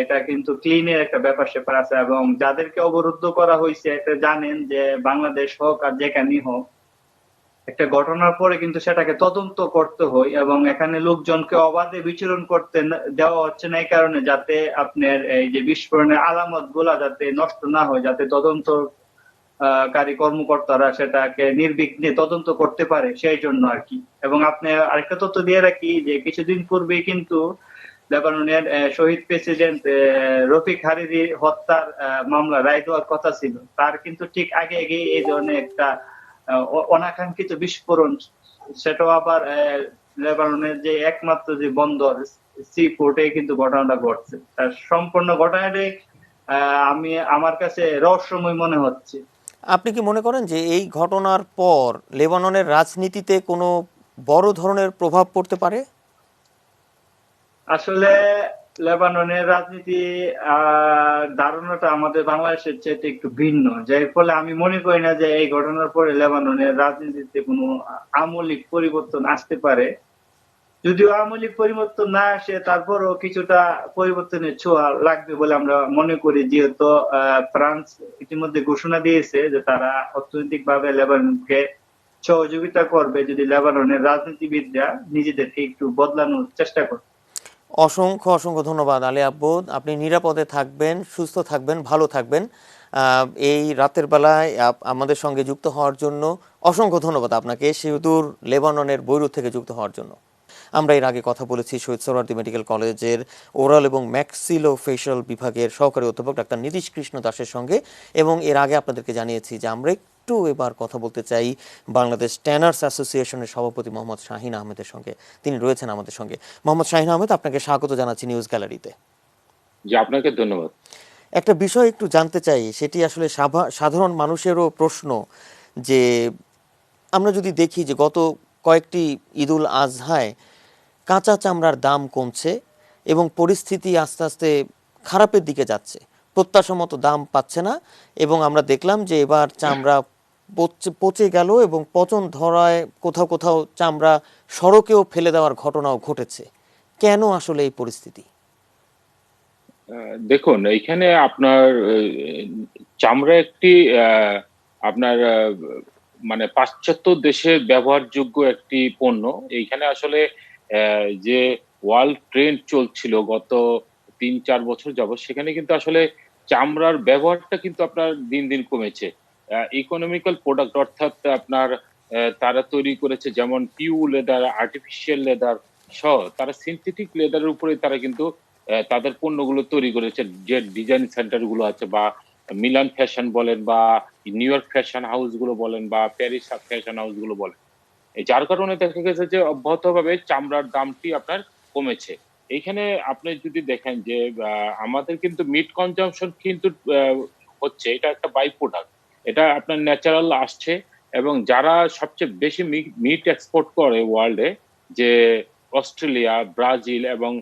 এটা কিন্তু ক্লিনের একটা ব্যাপার স্যাপার আছে। এবং যাদেরকে অবরুদ্ধ করা হয়েছে এটা জানেন যে বাংলাদেশ হোক আর যেখানেই হোক একটা ঘটনার পরে কিন্তু সেটাকে তদন্ত করতে হয় এবং এখানে লোকজনকে অবাধে বিচরণ করতে দেওয়া হচ্ছে না এই কারণে যাতে আপনার এই যে বিস্ফোরণের আলামত গুলা যাতে নষ্ট না হয়, যাতে তদন্তকারী কর্মকর্তারা সেটাকে নির্বিঘ্নে তদন্ত করতে পারে সেই জন্য আর কি। এবং আপনি আরেকটা তথ্য দিয়ে রাখি যে কিছুদিন পূর্বে কিন্তু লেবাননের শহীদ প্রেসিডেন্ট রফিক হারিরি হত্যার মামলা রায় দেওয়ার কথা ছিল, তার কিন্তু ঠিক আগে এই ধরনের একটা অনাকাঙ্ক্ষিত বিস্ফোরণ, সেটাও আবার লেবাননের যে একমাত্র যে বন্দর সি পোর্টে কিন্তু ঘটনাটা ঘটছে। তার সম্পূর্ণ ঘটনাটাই আমার কাছে রহস্যময় মনে হচ্ছে। আপনি কি মনে করেন যে এই ঘটনার পর লেবাননের রাজনীতিতে কোনো বড় ধরনের প্রভাব পড়তে পারে? আসলে লেবাননের রাজনীতি ধারণাটা আমাদের বাংলাদেশের চেয়ে একটু ভিন্ন, যার ফলে আমি মনে করি না যে এই ঘটনার পরে লেবাননের রাজনীতিতে কোনো আমূলিক পরিবর্তন আসতে পারে। যদিও আমূলিক পরিবর্তন না আসে তারপরও কিছুটা পরিবর্তনের ছোঁয়া লাগবে বলে আমরা মনে করি, যেহেতু ফ্রান্স ইতিমধ্যে ঘোষণা দিয়েছে যে তারা অর্থনৈতিকভাবে লেবাননকে সহযোগিতা করবে যদি লেবাননের রাজনীতিবিদরা নিজেদেরকে একটু বদলানোর চেষ্টা করে। অসংখ্য অসংখ্য ধন্যবাদ আলী আব্বুদ, আপনি নিরাপদে থাকবেন, সুস্থ থাকবেন, ভালো থাকবেন। এই রাতের বেলায় আমাদের সঙ্গে যুক্ত হওয়ার জন্য অসংখ্য ধন্যবাদ আপনাকে, সুদূর লেবাননের বৈরুত থেকে যুক্ত হওয়ার জন্য। আমরা এর আগে কথা বলেছি শহীদ সোহরাওয়ার্দী মেডিকেল কলেজের ওরাল এবং ম্যাক্সিলো ফেশিয়াল বিভাগের সহকারী অধ্যাপক ডাক্তার নীতিশ কৃষ্ণ দাসের সঙ্গে, এবং এর আগে আপনাদেরকে জানিয়েছি যে আমরা একটু এবার কথা বলতে চাই বাংলাদেশ ট্যানার্স অ্যাসোসিয়েশনের সভাপতি মোহাম্মদ শাহিন আহমেদের সঙ্গে। তিনি রয়েছেন আমাদের সঙ্গে। মোহাম্মদ শাহিন আহমেদ, আপনাকে স্বাগত জানাচ্ছি নিউজ গ্যালারিতে। জি, আপনাকে ধন্যবাদ। একটা বিষয় একটু জানতে চাই, সেটি আসলে সাধারণ মানুষেরও প্রশ্ন, যে আমরা যদি দেখি যে গত কয়েকটি ঈদুল আজহায় কাঁচা চামড়ার দাম কমছে এবং পরিস্থিতি আস্তে আস্তে খারাপের দিকে যাচ্ছে, প্রত্যাশা মতো দাম পাচ্ছে না, এবং আমরা দেখলাম যে এবার চামড়া পচে গেল এবং পচন ধরায় কোথাও কোথাও চামড়া সড়কেও ফেলে দেওয়ার ঘটনাও ঘটেছে। কেন আসলে এই পরিস্থিতি? দেখুন, এইখানে আপনার চামড়া একটি আপনার মানে পাশ্চাত্য দেশে ব্যবহারযোগ্য একটি পণ্য। এইখানে আসলে যে ওয়ার্ল্ড ট্রেন্ড চলছিল গত ৩-৪ বছর যাবত, সেখানে কিন্তু আসলে চামড়ার ব্যবহারটা কিন্তু আপনার দিন দিন কমেছে। ইকোনমিক্যাল প্রোডাক্ট, অর্থাৎ আপনার তারা তৈরি করেছে যেমন পিউ লেদার, আর্টিফিশিয়াল লেদার সহ তারা সিনথেটিক লেদারের উপরে তারা কিন্তু তাদের পণ্যগুলো তৈরি করেছে। যে ডিজাইন সেন্টার গুলো আছে, বা মিলান ফ্যাশন বলেন, বা নিউ ইয়র্ক ফ্যাশন হাউস গুলো বলেন, বা প্যারিস ফ্যাশন হাউস গুলো বলেন, যার কারণে দেখা গেছে যে অব্যাহতভাবে চামড়ার দামটি আপনার কমেছে। এইখানে আপনি যদি দেখেন যে আমাদের কিন্তু মিট কনজাম্পশন কিন্তু হচ্ছে, এটা একটা বাই প্রোডাক্ট, এটা আপনার ন্যাচারাল আসছে। এবং যারা সবচেয়ে বেশি মিট এক্সপোর্ট করে ওয়ার্ল্ডে, যে অস্ট্রেলিয়া, ব্রাজিল এবং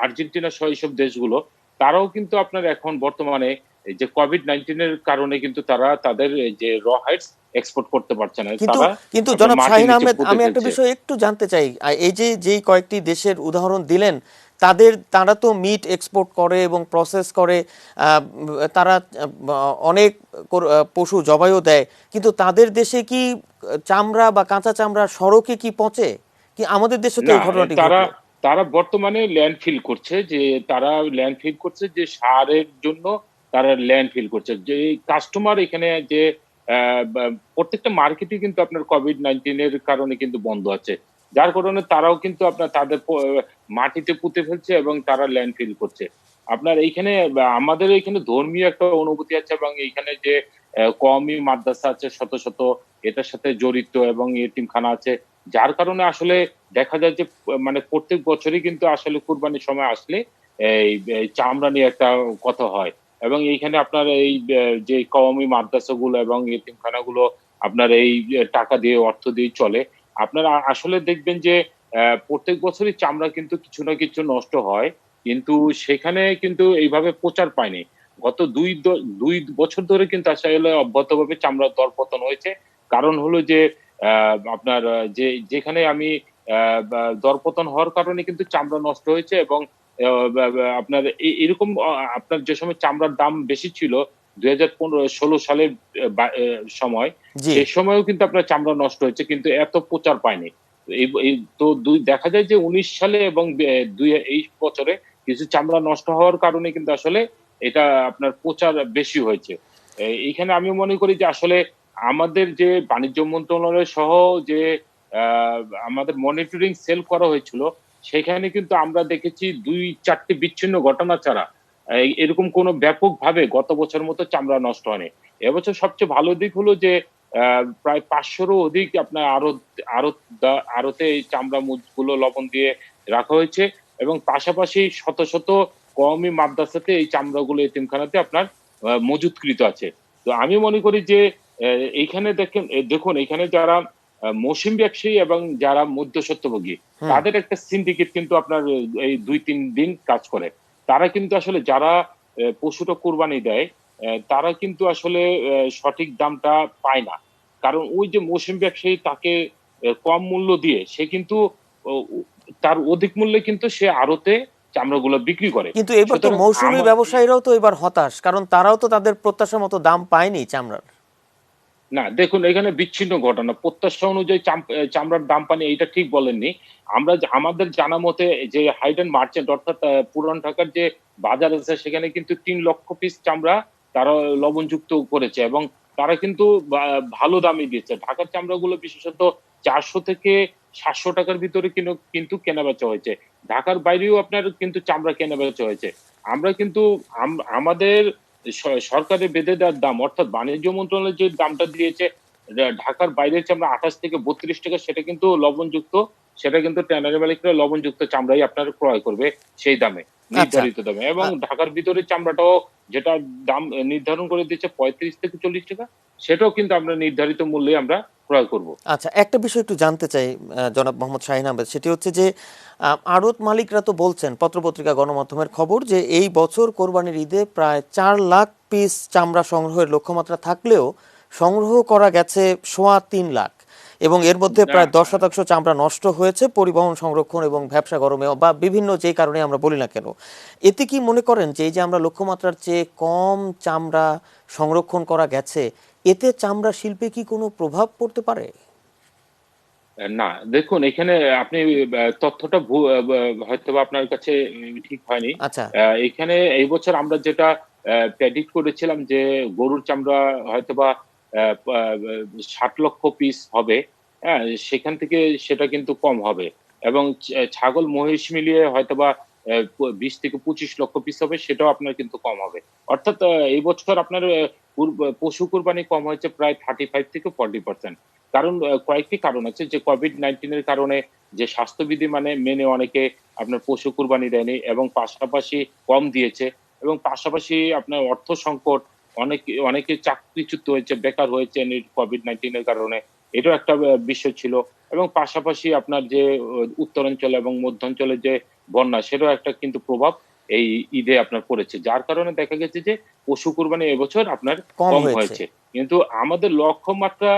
আর্জেন্টিনা সহ এইসব দেশগুলো, তারাও কিন্তু আপনার এখন বর্তমানে এই যে কোভিড-19 এর কারণে কিন্তু তারা তাদের যে র হাইটস এক্সপোর্ট করতে পারছে না। কিন্তু তারা কিন্তু আপনার জনাব মাটির শাহিন নিচে আহমেদ, পুঁতে আমি একটা ফেলছে। বিষয় একটু জানতে চাই। এই যে যেই কয়েকটি দেশের উদাহরণ দিলেন, তারা তো মিট এক্সপোর্ট করে এবং প্রসেস করে, তারা অনেক পশু জবাইও দেয়, কিন্তু তাদের দেশে কি চামড়া বা কাঁচা চামড়া সড়কে কি পচে? কি আমাদের দেশে তো না, এই ঘটনাটি তারা ঘটলো। তারা বর্তমানে ল্যান্ডফিল করছে, যে তারা ল্যান্ডফিল করছে যে সারের জন্য তারা ল্যান্ডফিল করছে। যে কাস্টমার এখানে যে প্রত্যেকটা মার্কেটই কিন্তু আপনার কোভিড-19 এর কারণে কিন্তু বন্ধ আছে, যার কারণে তারাও কিন্তু আপনার তাদের মাটিতে পুঁতে ফেলছে এবং তারা ল্যান্ডফিল করছে। আপনার এইখানে আমাদের এখানে ধর্মীয় একটা অনুভূতি আছে, এবং এইখানে যে কওমি মাদ্রাসা আছে শত শত এটার সাথে জড়িত, এবং এতিমখানা আছে, যার কারণে আসলে দেখা যায় যে মানে প্রত্যেক বছরই কিন্তু আসলে কুরবানির সময় আসলে এই চামড়া নিয়ে একটা কথা হয়। এবং এইখানে আপনার এই যে কওমি মাদ্রাসাগুলো এবং এতিমখানাগুলো আপনার এই টাকা দিয়ে, অর্থ দিয়ে চলে। আপনারা আসলে দেখবেন যে প্রত্যেক বছরই চামড়া কিন্তু কিছু না কিছু নষ্ট হয়, কিন্তু সেখানে কিন্তু এইভাবে প্রচার পায়নি। গত দুই বছর ধরে কিন্তু আসলে অব্যাহতভাবে চামড়ার দরপতন হয়েছে। কারণ হলো যে আপনার যেখানে আমি দরপতন হওয়ার কারণে কিন্তু চামড়া নষ্ট হয়েছে। এবং আপনার এরকম আপনার যে সময় চামড়ার দাম বেশি ছিল 2016 সালের সময়, জি। সেই সময়ও কিন্তু আপনার চামড়া নষ্ট হয়েছে, কিন্তু এত প্রচার পায়নি। তো দেখা যায় যে 19 সালে এবং এই বছরে কিছু চামড়া নষ্ট হওয়ার কারণে কিন্তু আসলে এটা আপনার প্রচার বেশি হয়েছে। এইখানে আমি মনে করি যে আসলে আমাদের যে বাণিজ্য মন্ত্রণালয় সহ যে আহ, আমাদের মনিটরিং সেল করা হয়েছিল, সেখানে কিন্তু আমরা দেখেছি 2-4টি বিচ্ছিন্ন ঘটনা ছাড়া এরকম কোনো ব্যাপকভাবে গত বছর মতো চামড়া নষ্ট হয়নি। এবছর সবচেয়ে ভালো দিক হলো যে প্রায় 500-রও অধিক আপনার আড়তে এই চামড়া গুলো লবণ দিয়ে রাখা হয়েছে, এবং পাশাপাশি শত শত কওমি মাদ্রাসাতে এই চামড়াগুলো এতিমখানাতে আপনার মজুতকৃত আছে। তো আমি মনে করি যে এইখানে দেখুন এখানে যারা মৌসুম ব্যবসায়ী এবং যারা মধ্যস্বত্বভোগী, তাদের একটা সিন্ডিকেট কিন্তু আপনার এই 2-3 দিন কাজ করে। তারা কিন্তু আসলে যারা পশুটা কোরবানি দেয়, তারা কিন্তু আসলে সঠিক দামটা পায় না। কারণ ওই যে মৌসুম ব্যবসায়ী তাকে কম মূল্য দিয়ে সে কিন্তু আহ, তার অধিক মূল্যে কিন্তু সে আড়তে চামড়াগুলো বিক্রি করে। কিন্তু এবার তো সুতরাং মৌসুমী ব্যবসায়ীরাও তো এবার হতাশ, কারণ তারাও তো তাদের প্রত্যাশা মতো দাম পায়নি চামড়ার। না, দেখুন এখানে বিচ্ছিন্ন ঘটনা। প্রত্যাশা অনুযায়ী চামড়ার দাম পানি এইটা ঠিক বলেননি। আমাদের জানা মতে যে হাইডেন মার্চেন্ট, অর্থাৎ পুরান ঢাকার যে বাজার আছে, সেখানে কিন্তু 3 লক্ষ পিস চামড়া তারা লবণযুক্ত করেছে, এবং তারা কিন্তু ভালো দামে দিয়েছে। ঢাকার চামড়াগুলো বিশেষত 400 থেকে 700 টাকার ভিতরে কিন্তু কেনাবেচা হয়েছে। ঢাকার বাইরেও আপনার কিন্তু চামড়া কেনাবেচা হয়েছে। আমরা কিন্তু আমাদের সরকারের বেঁধে দেওয়ার দাম, অর্থাৎ বাণিজ্য মন্ত্রণালয় যে দামটা দিয়েছে ঢাকার বাইরের চামড়া 28 থেকে 32 টাকা, সেটা কিন্তু লবণযুক্ত, সেটা কিন্তু ট্যানারি মালিকরা লবণযুক্ত চামড়াই আপনার ক্রয় করবে সেই দামে, আচ্ছা। নির্ধারিত দামে। এবং ঢাকার ভিতরে চামড়াটাও যেটা দাম নির্ধারণ করে দিচ্ছে 35 থেকে 40 টাকা, সেটাও কিন্তু আমরা নির্ধারিত মূল্যে আমরা ক্রয় করব। আচ্ছা, একটা বিষয় একটু জানতে চাই জনাব মোহাম্মদ শাহীন আহমেদ, সেটি হচ্ছে যে আড়ত মালিকরা তো বলছেন, পত্রপত্রিকা গণমাধ্যমের খবর, যে এই বছর কোরবানির ঈদে প্রায় 4 লাখ পিস চামড়া সংগ্রহের লক্ষ্যমাত্রা থাকলেও সংগ্রহ করা গেছে 3.25 লাখ, এবং এর মধ্যে প্রায় 10% চামড়া নষ্ট হয়েছে পরিবহন, সংরক্ষণ এবং ব্যবসা গরমে বা বিভিন্ন যে কারণে আমরা বলি না কেন। এতে কি মনে করেন যে এই যে আমরা লক্ষ্যমাত্রার চেয়ে কম চামড়া সংরক্ষণ করা গেছে, এতে চামড়া শিল্পে কি কোনো প্রভাব পড়তে পারে? না, দেখুন এখানে আপনি তথ্যটা হয়তোবা আপনার কাছে ঠিক হয়নি। আচ্ছা। এখানে এই বছর আমরা যেটা প্রেডিক্ট করেছিলাম যে গরুর চামড়া হয়তোবা 60 লক্ষ পিস হবে, হ্যাঁ? সেখান থেকে সেটা কিন্তু কম হবে। এবং ছাগল মহিষ মিলিয়ে হয়তোবা 20 থেকে 25 লক্ষ পিস হবে, সেটাও আপনার কিন্তু কম হবে। অর্থাৎ এই বছর আপনার পশু কুরবানি কম হয়েছে প্রায় 35 থেকে 40%। কারণ কয়েকটি কারণ আছে, যে COVID-19 এর কারণে যে স্বাস্থ্যবিধি মেনে অনেকে আপনার পশু কুরবানি দেয়নি, এবং পাশাপাশি কম দিয়েছে, এবং পাশাপাশি আপনার অর্থ সংকট, অনেকে চাকরিচ্যুত হয়েছে, বেকার হয়েছে COVID-19 এর কারণে। এটাও একটা বিষয় ছিল। এবং পাশাপাশি আপনার যে উত্তরাঞ্চল এবং মধ্যাঞ্চলের যে বন্যা, সেটাও একটা কিন্তু প্রভাব এই ঈদে আপনার পড়েছে। যার কারণে দেখা গেছে যে পশু কুরবানি এবছর আপনার কম কম হয়েছে। হয়েছে। কিন্তু আমাদের লক্ষ্যমাত্রা,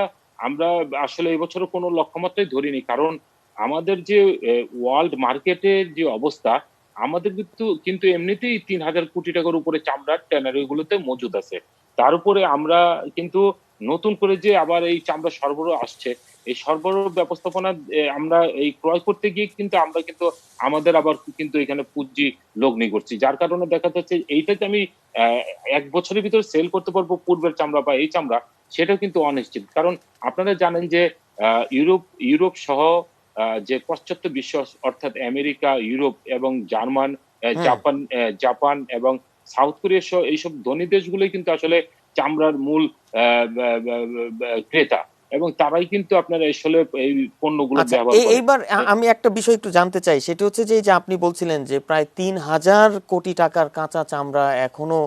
আমরা আসলে এবছরও কোনো লক্ষ্যমাত্রাই ধরিনি। কারণ আমাদের যে ওয়ার্ল্ড মার্কেটের যে অবস্থা, আমাদের কিন্তু এমনিতেই ৩,০০০ কোটি টাকার উপরে চামড়ার ট্যানারি গুলোতে মজুদ আছে। তার উপরে আমরা কিন্তু নতুন করে যে আবার এই চামড়া সরবরাহ আসছে, এই সরবরাহ ব্যবস্থাপনা আমরা এই ক্রয় করতে গিয়ে কিন্তু আমরা কিন্তু আমাদের আবার কিন্তু এখানে পুঁজি লগ্নি করছি। যার কারণে দেখা যাচ্ছে এইটাকে আমি অ্যা ১ বছরের ভিতরে সেল করতে পারবো পূর্বের চামড়া বা এই চামড়া, সেটাও কিন্তু অনিশ্চিত। কারণ আপনারা জানেন যে আ ইউরোপ সহ যে পাশ্চাত্য বিশ্ব, অর্থাৎ আমেরিকা, ইউরোপ এবং জার্মান, হুম। জাপান এবং সাউথ কোরিয়া সহ এইসব ধনী দেশগুলোই কিন্তু আসলে চামড়ার মূল আ বা বা বা ক্রেতা, এবং তারাই কিন্তু আপনার আসলে এই পণ্যগুলো আচ্ছা, ব্যবহার করে। এইবার আমি একটা বিষয় একটু জানতে চাই, সেটি হচ্ছে যে এই যে আপনি বলছিলেন যে প্রায় 3,000 কোটি টাকার কাঁচা চামড়া এখনো,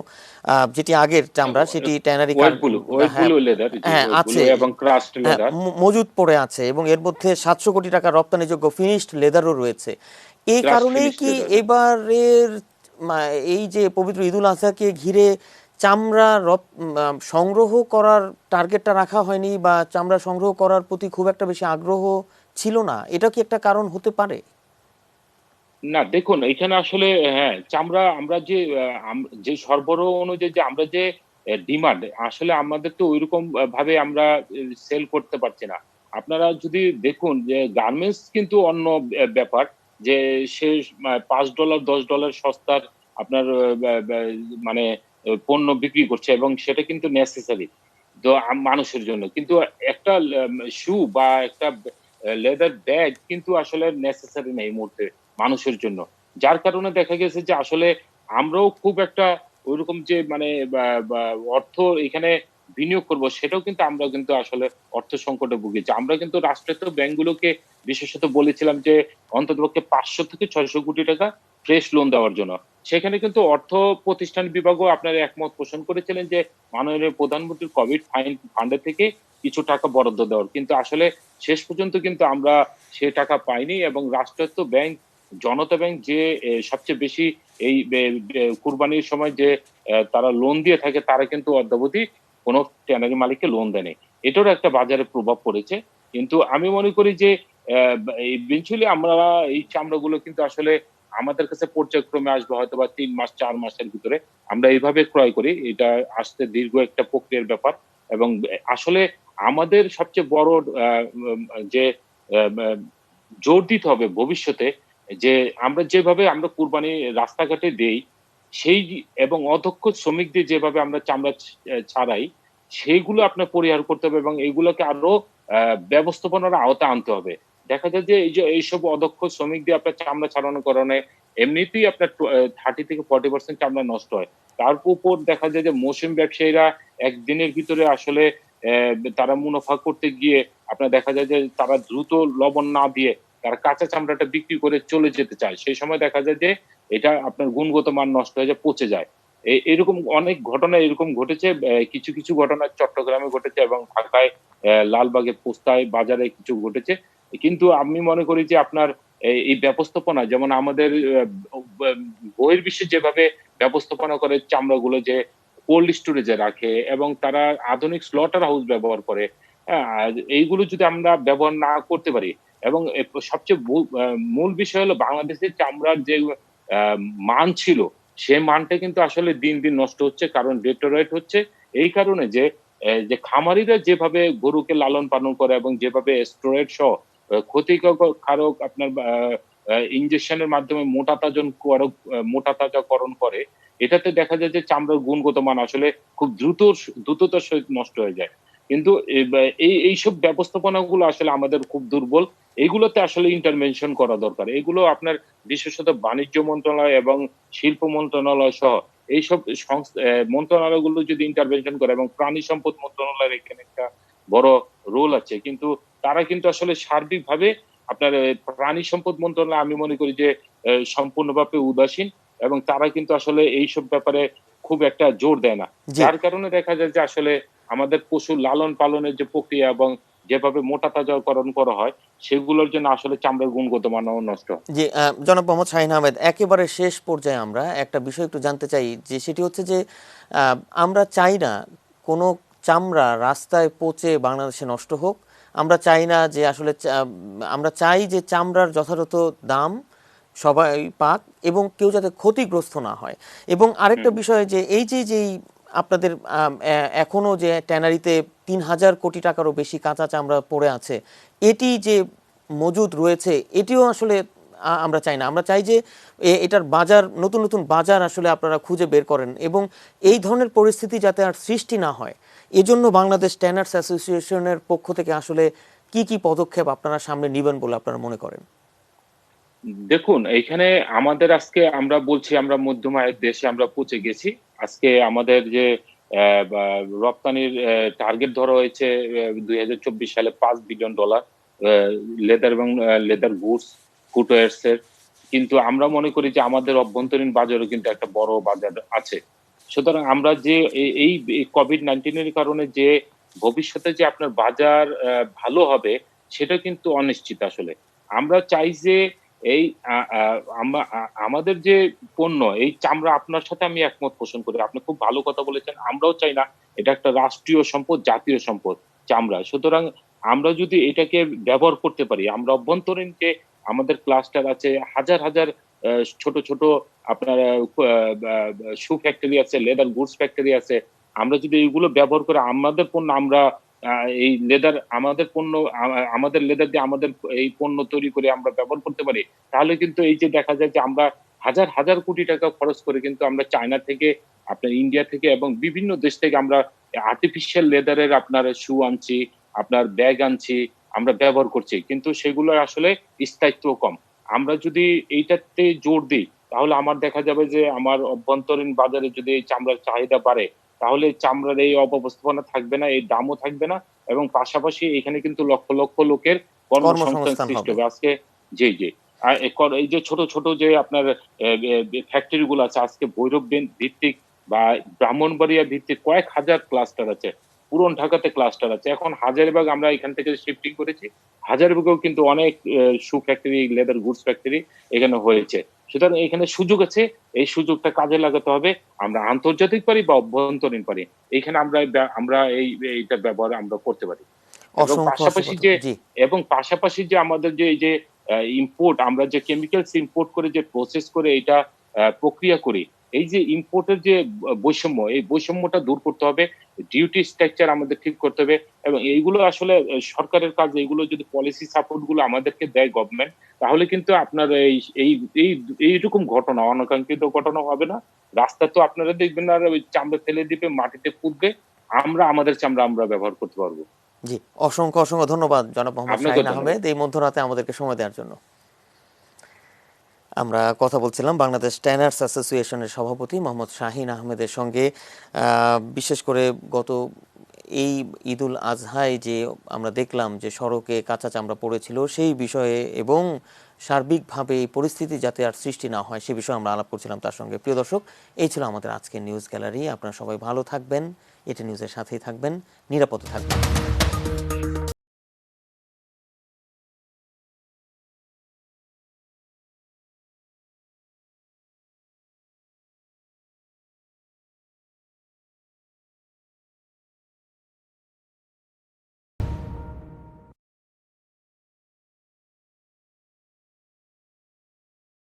যেটি আগের চামড়া সেটি ট্যানারি হোয়াইট হ্যাঁ, ব্লু লেদার, জি, হ্যাঁ হোয়াইট ব্লু আছে, এবং ক্রাস্ট হ্যাঁ লেদার। মজুদ পড়ে আছে, এবং এর মধ্যে 700 কোটি টাকা রপ্তানিযোগ্য ফিনিশড লেদারও রয়েছে। এই ক্রাস্ট কারণেই ফিনিশ কি লেদার। এবারের এই যে পবিত্র ঈদুল আজহাকে ঘিরে চামড়া সংগ্রহ করার টার্গেটটা রাখা হয়নি, বা চামড়া সংগ্রহ করার প্রতি খুব একটা বেশি আগ্রহ ছিল না, এটা কি একটা কারণ হতে পারে? না, দেখুন এখানে আসলে হ্যাঁ, চামড়া আমরা যে যে সরবরাহ অনুযায়ী যে আমরা যে ডিমান্ড, আসলে আমাদের তো ঐরকম ভাবে আমরা সেল করতে পারছি না। আপনারা যদি দেখুন যে গার্মেন্টস কিন্তু অন্য ব্যাপার, যে সে $5 $10 সস্তার আপনার ব্যা ব্যা মানে পণ্য বিক্রি করছে, এবং সেটা কিন্তু নেসেসারি তো মানুষের জন্য। কিন্তু একটা শু বা একটা লেদার ব্যাগ কিন্তু আসলে নেসেসারি নেই এই মুহূর্তে মানুষের জন্য। যার কারণে দেখা গেছে যে আসলে আমরাও খুব একটা ঐরকম যে বা বা অর্থ এখানে বিনিয়োগ করব, সেটাও কিন্তু আমরা কিন্তু আসলে অর্থ সংকটে ভুগেছি। আমরা কিন্তু রাষ্ট্রায়ত্ত ব্যাংকগুলোকে বিশেষত বলেছিলাম যে অন্ততপক্ষে ৫০০ থেকে ৬০০ কোটি টাকা ফ্রেশ লোন দেওয়ার জন্য। সেখানে কিন্তু অর্থ প্রতিষ্ঠান বিভাগও আপনার একমত পোষণ করেছিলেন যে মাননীয় প্রধানমন্ত্রীর কোভিড ফান্ডে থেকে কিছু টাকা বরাদ্দ দেওয়ার। কিন্তু আসলে শেষ পর্যন্ত কিন্তু আমরা সে টাকা পাইনি, এবং রাষ্ট্রায়ত্ত ব্যাংক, জনতা ব্যাংক যে সবচেয়ে বেশি এই কুরবানির সময় যে তারা লোন দিয়ে থাকে, তারা কিন্তু অদ্যাবধি কোন ট্যানারি মালিককে লোন দেয়নি। এটারও একটা বাজারে প্রভাব পড়েছে। কিন্তু আমি মনে করি যে ইভেনচুয়ালি আমরা এই চামড়াগুলো কিন্তু আসলে আমাদের কাছে পর্যায়ক্রমে আসবে, হয়তোবা ৩ মাস ৪ মাসের ভিতরে। আমরা এইভাবে ক্রয় করি। এটা আসতে দীর্ঘ একটা প্রক্রিয়ার ব্যাপার, এবং আসলে আমাদের সবচেয়ে বড় আ উম যে আ মা জোর দিতে হবে ভবিষ্যতে, যে আমরা যেভাবে আমরা কুরবানি রাস্তাঘাটে দেই, সেই এবং অদক্ষ শ্রমিকদের যেভাবে আমরা চামড়া ছাড়াই, সেইগুলো আপনার পরিহার করতে হবে, এবং এগুলোকে আরো ব্যবস্থাপনার আওতায় আনতে হবে। দেখা যায় যে এইসব অদক্ষ শ্রমিক দিয়ে আপনার চামড়া ছাড়ানোর কারণে এমনিতেই আপনার 30 থেকে 40% চামড়া নষ্ট হয়। তার উপর দেখা যায় যে মৌসুমী ব্যবসায়ীরা একদিনের ভিতরে আসলে তারা মুনাফা করতে গিয়ে আপনার দেখা যায় যে তারা দ্রুত লবণ না দিয়ে তারা কাঁচা চামড়াটা বিক্রি করে চলে যেতে চায়। সেই সময় দেখা যায় যে এটা আপনার গুণগত মান নষ্ট হয়ে যায়, পচে যায়। এরকম অনেক ঘটনা এরকম ঘটেছে। কিছু, কিছু ঘটনা চট্টগ্রামে ঘটেছে এবং ঢাকায়, লালবাগে, পোস্তায়, বাজারে কিছু ঘটেছে। কিন্তু আমি মনে করি যে আপনার এই ব্যবস্থাপনা যেমন আমাদের বহির্বিশ্বে যেভাবে ব্যবস্থাপনা করে চামড়াগুলো, যে কোল্ড স্টোরেজে রাখে এবং তারা আধুনিক স্লটার হাউস ব্যবহার করে। আর এইগুলো যদি আমরা ব্যবহার না করতে পারি এবং সবচেয়ে মূল বিষয় হলো বাংলাদেশের চামড়ার যে আ মান ছিল, সে মানটা কিন্তু আসলে দিন, দিন নষ্ট হচ্ছে। কারণ ডেটোরেট হচ্ছে এই কারণে যে খামারিরা যেভাবে গরুকে লালন-পালন করে এবং যেভাবে স্টেরয়েড সহ ক্ষতিকারক আপনার ইনজেকশনের মাধ্যমে মোটা তাজাকরণ করে, এটাতে দেখা যায় যে চামড়ার গুণগত মান আসলে খুব দ্রুততার সহিত নষ্ট হয়ে যায়। কিন্তু এইসব ব্যবস্থাপনাগুলো আসলে আমাদের খুব দুর্বল। এগুলোতে আসলে ইন্টারভেনশন করা দরকার। এগুলো আপনার বিশেষত বাণিজ্য মন্ত্রণালয় এবং শিল্প মন্ত্রণালয় সহ এইসব মন্ত্রণালয়গুলো যদি ইন্টারভেনশন করে, এবং প্রাণী সম্পদ মন্ত্রণালয়ের এখানে একটা বড় রোল আছে। কিন্তু তারা কিন্তু আসলে সার্বিকভাবে আপনার প্রাণী সম্পদ মন্ত্রণালয় আমি মনে করি যে সম্পূর্ণভাবে উদাসীন এবং তারা কিন্তু আসলে এইসব ব্যাপারে খুব একটা জোর দেয় না। জি। যার কারণে দেখা যায় যে আসলে আমাদের পশুর লালন পালনের যে প্রক্রিয়া এবং যেভাবে মোটা তাজাকরণ করা হয়, সেগুলোর জন্য আসলে চামড়ার গুণগত মানও নষ্ট হয়। জি, জনাব মোহাম্মদ শাহীন আহমেদ, একেবারে শেষ পর্যায়ে আমরা একটা বিষয় একটু জানতে চাই, যে সেটি হচ্ছে যে আমরা চাই না কোনো চামড়া রাস্তায় পচে বাংলাদেশে নষ্ট হোক। আমরা চাই না যে আসলে আমরা চাই যে চামড়ার যথাযথ দাম সবাই পাক এবং কেউ যাতে ক্ষতিগ্রস্ত না হয়। এবং আরেকটা বিষয়, যে এই যেই আপনাদের এখনো যে ট্যানারিতে ৩,০০০ কোটি টাকারও বেশি কাঁচা চামড়া পড়ে আছে, এটি যে মজুদ রয়েছে, এটিও আসলে আমরা চাই না। আমরা চাই যে এটার বাজার, নতুন নতুন বাজার আসলে আপনারা খুঁজে বের করেন এবং এই ধরনের পরিস্থিতি যাতে আর সৃষ্টি না হয়, এজন্য বাংলাদেশ ট্যানার্স অ্যাসোসিয়েশনের পক্ষ থেকে আসলে কি কি পদক্ষেপ আপনারা সামনে নেবেন বলে আপনারা মনে করেন? দেখুন, এইখানে আমাদের আজকে আমরা বলছি আমরা মধ্যম আয়ের দেশে আমরা পৌঁছে গেছি। আজকে আমাদের যে বা রপ্তানির টার্গেট ধরা হয়েছে ২০২৪ সালে $৫ বিলিয়ন লেদার এবং লেদার গুডস, ফুটওয়্যারস এর। কিন্তু আমরা মনে করি যে আমাদের অভ্যন্তরীণ বাজারও কিন্তু একটা বড় বাজার আছে। সুতরাং আমরা যে এই COVID-19 এর কারণে যে ভবিষ্যতে যে আপনার বাজার ভালো হবে, সেটা কিন্তু অনিশ্চিত আসলে। আমরা চাই যে এই আ আ আমা আ আমাদের যে পণ্য, এই চামড়া, আপনার সাথে আমি একমত পোষণ করি। আপনি খুব ভালো কথা বলেছেন। আমরাও চাই না, এটা একটা রাষ্ট্রীয় সম্পদ, জাতীয় সম্পদ চামড়া। সুতরাং আমরা যদি এটাকে ব্যবহার করতে পারি, আমরা অভ্যন্তরীণ যে আমাদের ক্লাস্টার আছে, হাজার, হাজার আ ছোট, ছোট আপনার আ আ বা শু ফ্যাক্টরি আছে, লেদার গুডস ফ্যাক্টরি আছে। আমরা যদি এগুলো ব্যবহার করে আমাদের পণ্য আমরা আ এই লেদার আমাদের পণ্য আমাদের লেদার দিয়ে আমাদের এই পণ্য তৈরি করে আমরা ব্যবহার করতে পারি, তাহলে কিন্তু এই যে দেখা যায় যে আমরা হাজার, হাজার কোটি টাকা খরচ করে কিন্তু আমরা চায়না থেকে, আপনার ইন্ডিয়া থেকে এবং বিভিন্ন দেশ থেকে আমরা আর্টিফিশিয়াল লেদারের আপনার শু আনছি, আপনার ব্যাগ আনছি, আমরা ব্যবহার করছি। কিন্তু সেগুলোর আসলে স্থায়িত্ব কম। আমরা যদি এইটাতে জোর দিই, তাহলে আমার দেখা যাবে যে আমার অভ্যন্তরীণ বাজারে যদি এই চামড়ার চাহিদা বাড়ে, তাহলে চামড়ার এই অব্যবস্থাপনা থাকবে না, এই দামও থাকবে না এবং পাশাপাশি এখানে কিন্তু লক্ষ, লক্ষ লোকের কর্মসংস্থান কর্মসংস্থান সৃষ্টি হবে। হবে। আজকে জি, জি। এই যে ছোট, ছোট যে আপনার ফ্যাক্টরি গুলো আছে, আজকে ভৈরব ভিত্তিক বা ব্রাহ্মণবাড়িয়া ভিত্তিক কয়েক হাজার ক্লাস্টার আছে। পুরন ঢাকাতে ক্লাস্টার আছে। এখন হাজারীবাগ আমরা এখান থেকে শিফটিং করেছি। হাজারীবাগেও কিন্তু অনেক শু ফ্যাক্টরি, লেদার গুডস ফ্যাক্টরি এখানে হয়েছে। সুতরাং এখানে সুযোগ আছে। এই সুযোগটা কাজে লাগাতে হবে। আমরা আন্তর্জাতিক পারি বা অভ্যন্তরীণ পারি। এইখানে আমরা এইটার ব্যবহার আমরা করতে পারি। এবং অসংখ্য পাশাপাশি অসংখ্য যে জি। আমাদের যে এই যে ইম্পোর্ট, আমরা যে কেমিক্যালস ইম্পোর্ট করে যে প্রসেস করে এটা প্রক্রিয়া করি, এই যে ইম্পোর্টের যে বৈষম্য, এই বৈষম্যটা দূর করতে হবে। ডিউটি স্ট্রাকচার আমাদের ঠিক করতে হবে এবং এইগুলো আসলে সরকারের কাজ। এগুলো যদি পলিসি সাপোর্ট গুলো আমাদেরকে দেয় গভর্নমেন্ট, তাহলে কিন্তু আপনার এই এই এইরকম ঘটনা, অনাকাঙ্ক্ষিত ঘটনা হবে না। রাস্তা তো আপনারা দেখবেন না, ওই চামড়া ফেলে দিবে, মাটিতে পুঁতবে। আমরা আমাদের চামড়া আমরা ব্যবহার করতে পারবো। জি, অসংখ্য অসংখ্য ধন্যবাদ জনাব মোহাম্মদ আপনাকেও শাহিন ধন্যবাদ। আহমেদ এই মধ্যরাতে আমাদেরকে সময় দেওয়ার জন্য। আমরা কথা বলছিলাম বাংলাদেশ ট্যানার্স অ্যাসোসিয়েশনের সভাপতি মোহাম্মদ শাহিন আহমেদের সঙ্গে। বিশেষ করে গত এই ঈদুল আজহায় যে আমরা দেখলাম যে সড়কে কাঁচা চামড়া পড়েছিল সেই বিষয়ে এবং সার্বিকভাবে এই পরিস্থিতি যাতে আর সৃষ্টি না হয় সে বিষয়ে আমরা আলাপ করছিলাম তার সঙ্গে। প্রিয় দর্শক, এই ছিল আমাদের আজকের নিউজ গ্যালারি। আপনারা সবাই ভালো থাকবেন, এটা নিউজের সাথেই থাকবেন, নিরাপদে থাকবেন।